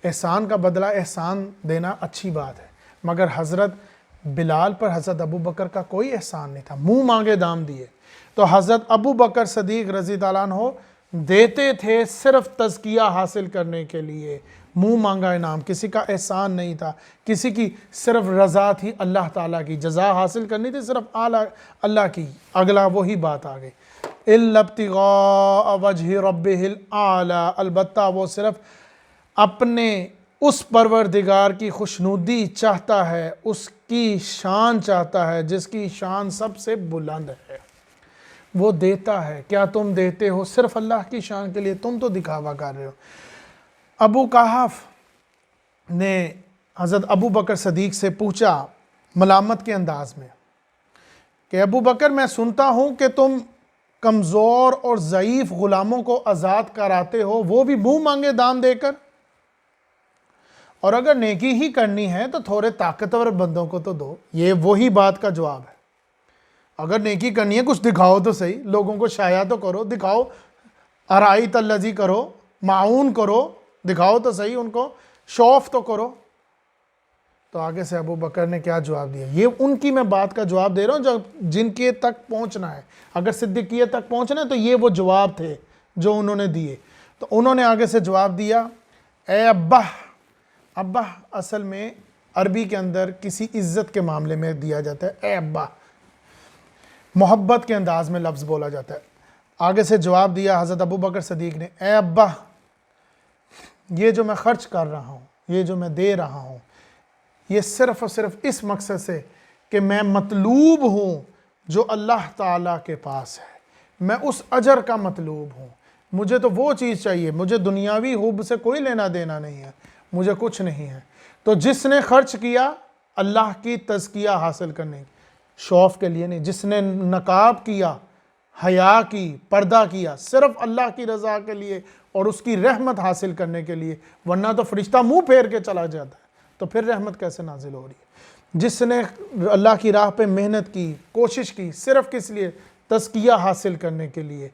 احسان کا بدلہ، احسان دینا اچھی بات ہے، مگر حضرت بلال پر حضرت ابو بکر کا کوئی احسان نہیں تھا، منہ مانگے دام دیے۔ تو حضرت ابو بکر صدیق رضی اللہ عنہ دیتے تھے صرف تزکیہ حاصل کرنے کے لیے، منہ مانگا انعام، کسی کا احسان نہیں تھا، کسی کی صرف رضا تھی، اللہ تعالیٰ کی جزا حاصل کرنی تھی، صرف اللہ کی۔ اگلا وہی بات آ گئی، إِلَّا ابْتِغَاءَ وَجْهِ رَبِّهِ الْأَعْلَىٰ، البتہ وہ صرف اپنے اس پروردگار کی خوشنودی چاہتا ہے، اس کی شان چاہتا ہے جس کی شان سب سے بلند ہے، وہ دیتا ہے۔ کیا تم دیتے ہو صرف اللہ کی شان کے لیے؟ تم تو دکھاوا کر رہے ہو۔ ابو قحاف نے حضرت ابو بکر صدیق سے پوچھا ملامت کے انداز میں کہ ابو بکر میں سنتا ہوں کہ تم کمزور اور ضعیف غلاموں کو آزاد کراتے ہو، وہ بھی منہ مانگے دام دے کر، اور اگر نیکی ہی کرنی ہے تو تھوڑے طاقتور بندوں کو تو دو۔ یہ وہی بات کا جواب ہے۔ اگر نیکی کرنی ہے کچھ دکھاؤ تو صحیح، لوگوں کو شایع تو کرو، دکھاؤ، ارائیت الذی کرو، معاون کرو، دکھاؤ تو صحیح ان کو، شو آف تو کرو۔ تو آگے سے ابو بکر نے کیا جواب دیا؟ یہ ان کی میں بات کا جواب دے رہا ہوں جن کے تک پہنچنا ہے، اگر صدیقیت تک پہنچنا ہے تو یہ وہ جواب تھے جو انہوں نے دیے۔ تو انہوں نے آگے سے جواب دیا، اے ابا، ابا اصل میں عربی کے اندر کسی عزت کے معاملے میں دیا جاتا ہے، اے ابا، محبت کے انداز میں لفظ بولا جاتا ہے۔ آگے سے جواب دیا حضرت ابو بکر صدیق نے، اے ابا، یہ جو میں خرچ کر رہا ہوں، یہ جو میں دے رہا ہوں، یہ صرف اور صرف اس مقصد سے کہ میں مطلوب ہوں جو اللہ تعالیٰ کے پاس ہے، میں اس اجر کا مطلوب ہوں، مجھے تو وہ چیز چاہیے، مجھے دنیاوی حب سے کوئی لینا دینا نہیں ہے، مجھے کچھ نہیں ہے۔ تو جس نے خرچ کیا اللہ کی تزکیہ حاصل کرنے کی، شوف کے لیے نہیں، جس نے نقاب کیا، حیا کی، پردہ کیا، صرف اللہ کی رضا کے لیے اور اس کی رحمت حاصل کرنے کے لیے، ورنہ تو فرشتہ منہ پھیر کے چلا جاتا ہے، تو پھر رحمت کیسے نازل ہو رہی ہے؟ جس نے اللہ کی راہ پہ محنت کی، کوشش کی، صرف کس لیے؟ تزکیہ حاصل کرنے کے لیے،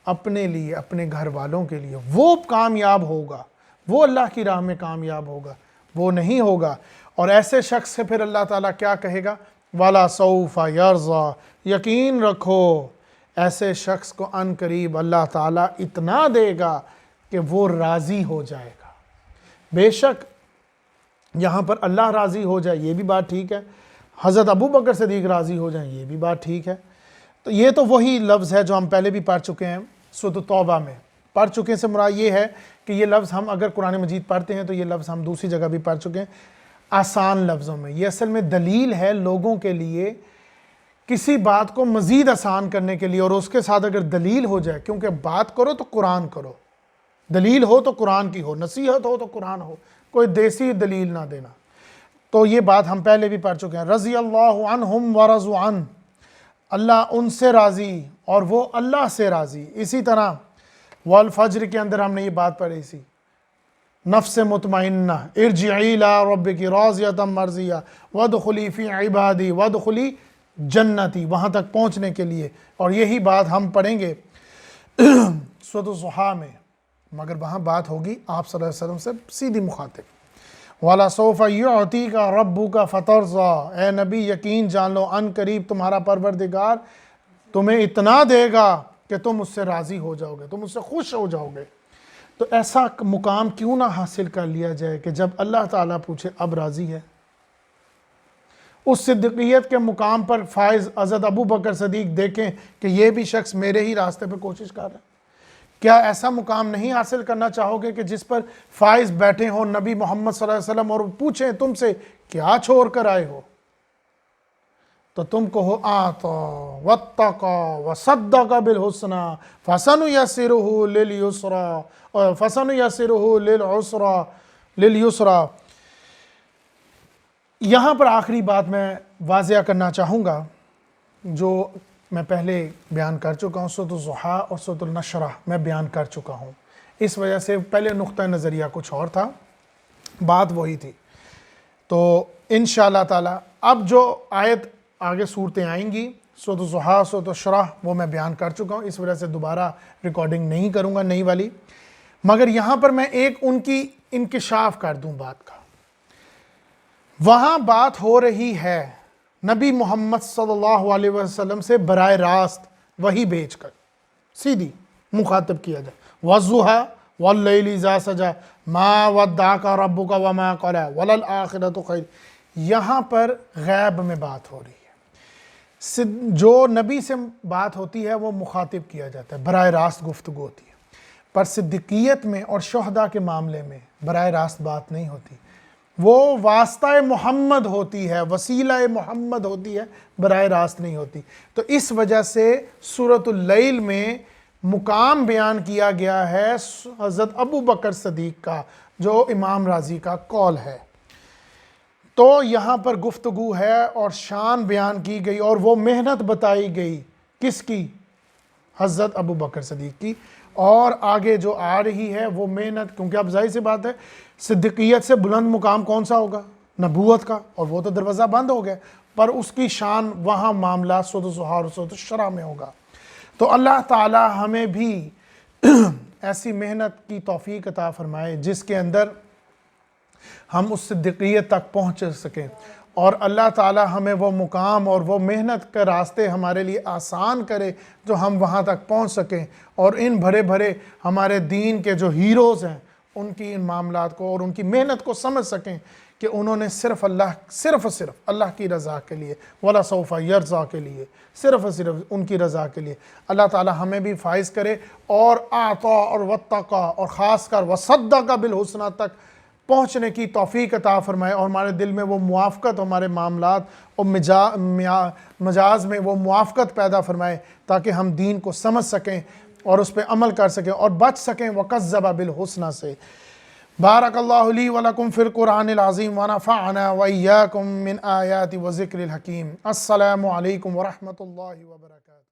اپنے لیے، اپنے گھر والوں کے لیے، وہ کامیاب ہوگا، وہ اللہ کی راہ میں کامیاب ہوگا، وہ نہیں ہوگا۔ اور ایسے شخص سے پھر اللہ تعالیٰ کیا کہے گا؟ وَلَا سَوْفَ يَرْضَى، یقین رکھو ایسے شخص کو ان قریب اللہ تعالیٰ اتنا دے گا کہ وہ راضی ہو جائے گا۔ بے شک یہاں پر اللہ راضی ہو جائے یہ بھی بات ٹھیک ہے، حضرت ابو بکر صدیق راضی ہو جائیں یہ بھی بات ٹھیک ہے۔ تو یہ تو وہی لفظ ہے جو ہم پہلے بھی پڑھ چکے ہیں، سورۃ توبہ میں پڑھ چکے ہیں، سے مراد یہ ہے کہ یہ لفظ ہم اگر قرآن مجید پڑھتے ہیں تو یہ لفظ ہم دوسری جگہ بھی پڑھ چکے ہیں آسان لفظوں میں۔ یہ اصل میں دلیل ہے لوگوں کے لیے کسی بات کو مزید آسان کرنے کے لیے، اور اس کے ساتھ اگر دلیل ہو جائے، کیونکہ بات کرو تو قرآن کرو، دلیل ہو تو قرآن کی ہو، نصیحت ہو تو قرآن ہو، کوئی دیسی دلیل نہ دینا۔ تو یہ بات ہم پہلے بھی پڑھ چکے ہیں، رضی اللہ عنہم ورضوا عنہ، اللہ ان سے راضی اور وہ اللہ سے راضی۔ اسی طرح والفجر کے اندر ہم نے یہ بات پڑھی سی، نفس مطمئنہ ارجعی الی ربک راضیۃ مرضیہ وادخلی فی عبادی وادخلی جنتی، وہاں تک پہنچنے کے لیے، اور یہی بات ہم پڑھیں گے سورۃ الضحیٰ میں، مگر وہاں بات ہوگی آپ صلی اللہ علیہ وسلم سے سیدھی مخاطب۔ وَلَسَوْفَ يُعْطِيكَ رَبُّكَ فَتَرْضَىٰ، اے نبی یقین جان لو ان قریب تمہارا پروردگار تمہیں اتنا دے گا کہ تم اس سے راضی ہو جاؤ گے، تم اس سے خوش ہو جاؤ گے۔ تو ایسا مقام کیوں نہ حاصل کر لیا جائے کہ جب اللہ تعالیٰ پوچھے اب راضی ہے؟ اس صدیقیت کے مقام پر فائز حضرت ابو بکر صدیق دیکھیں کہ یہ بھی شخص میرے ہی راستے پہ کوشش کر رہا ہے۔ کیا ایسا مقام نہیں حاصل کرنا چاہو گے کہ جس پر فائز بیٹھے ہوں نبی محمد صلی اللہ علیہ وسلم اور پوچھیں تم سے کیا چھوڑ کر آئے ہو؟ تو تم کہو آتا واتقا وصدق بالحسنى فسنيسره لليسرى فسنيسره لليسرى۔ یہاں پر آخری بات میں واضح کرنا چاہوں گا جو میں پہلے بیان کر چکا ہوں، سورۃ الضحیٰ اور سورۃ النشر میں بیان کر چکا ہوں، اس وجہ سے پہلے نقطہ نظریہ کچھ اور تھا، بات وہی تھی۔ تو انشاءاللہ تعالی اب جو آیت آگے صورتیں آئیں گی، سورۃ الضحیٰ، سورۃ الشرح، وہ میں بیان کر چکا ہوں، اس وجہ سے دوبارہ ریکارڈنگ نہیں کروں گا نئی والی، مگر یہاں پر میں ایک ان کی انکشاف کر دوں بات کا۔ وہاں بات ہو رہی ہے نبی محمد صلی اللہ علیہ وسلم سے براہ راست وحی بھیج کر، سیدھی مخاطب کیا جائے، وَالضُّحَىٰ وَاللَّيْلِ إِذَا سَجَىٰ مَا وَدَّعَكَ رَبُّكَ وَمَا قَلَىٰ وَلَلْآخِرَةُ خَيْرٌ۔ یہاں پر غیب میں بات ہو رہی ہے، جو نبی سے بات ہوتی ہے وہ مخاطب کیا جاتا ہے، براہ راست گفتگو ہوتی ہے، پر صدیقیت میں اور شہداء کے معاملے میں براہ راست بات نہیں ہوتی، وہ واسطہ محمد ہوتی ہے، وسیلہ محمد ہوتی ہے، براہ راست نہیں ہوتی۔ تو اس وجہ سے سورۃ اللیل میں مقام بیان کیا گیا ہے حضرت ابو بکر صدیق کا، جو امام راضی کا قول ہے۔ تو یہاں پر گفتگو ہے اور شان بیان کی گئی اور وہ محنت بتائی گئی، کس کی؟ حضرت ابو بکر صدیق کی، اور آگے جو آ رہی ہے وہ محنت، کیونکہ اب ظاہر سی بات ہے صدیقیت سے بلند مقام کون سا ہوگا؟ نبوت کا، اور وہ تو دروازہ بند ہو گیا، پر اس کی شان وہاں معاملات سود و شرع میں ہوگا۔ تو اللہ تعالی ہمیں بھی ایسی محنت کی توفیق عطا فرمائے جس کے اندر ہم اس صدیقیت تک پہنچ سکیں، اور اللہ تعالی ہمیں وہ مقام اور وہ محنت کے راستے ہمارے لیے آسان کرے جو ہم وہاں تک پہنچ سکیں، اور ان بھرے بھرے ہمارے دین کے جو ہیروز ہیں ان کی ان معاملات کو اور ان کی محنت کو سمجھ سکیں کہ انہوں نے صرف اللہ کی رضا کے لیے، وَلَا سَوْفَ يَرْضَى کے لیے، صرف ان کی رضا کے لیے اللہ تعالی ہمیں بھی فائز کرے، اور اعطا اور واتقا اور خاص کر وصدق بالحسنى تک پہنچنے کی توفیق عطا فرمائے، اور ہمارے دل میں وہ موافقت، ہمارے معاملات اور مجاز میں وہ موافقت پیدا فرمائے تاکہ ہم دین کو سمجھ سکیں اور اس پہ عمل کر سکیں اور بچ سکیں وَكَذَّبَ بِالْحُسْنَى سے۔ بارک اللہ لی ولکم فی القرآن العظیم ونفعنا وإیاکم من آیات و ذکر الحکیم۔ السلام علیکم ورحمۃ اللہ وبرکاتہ۔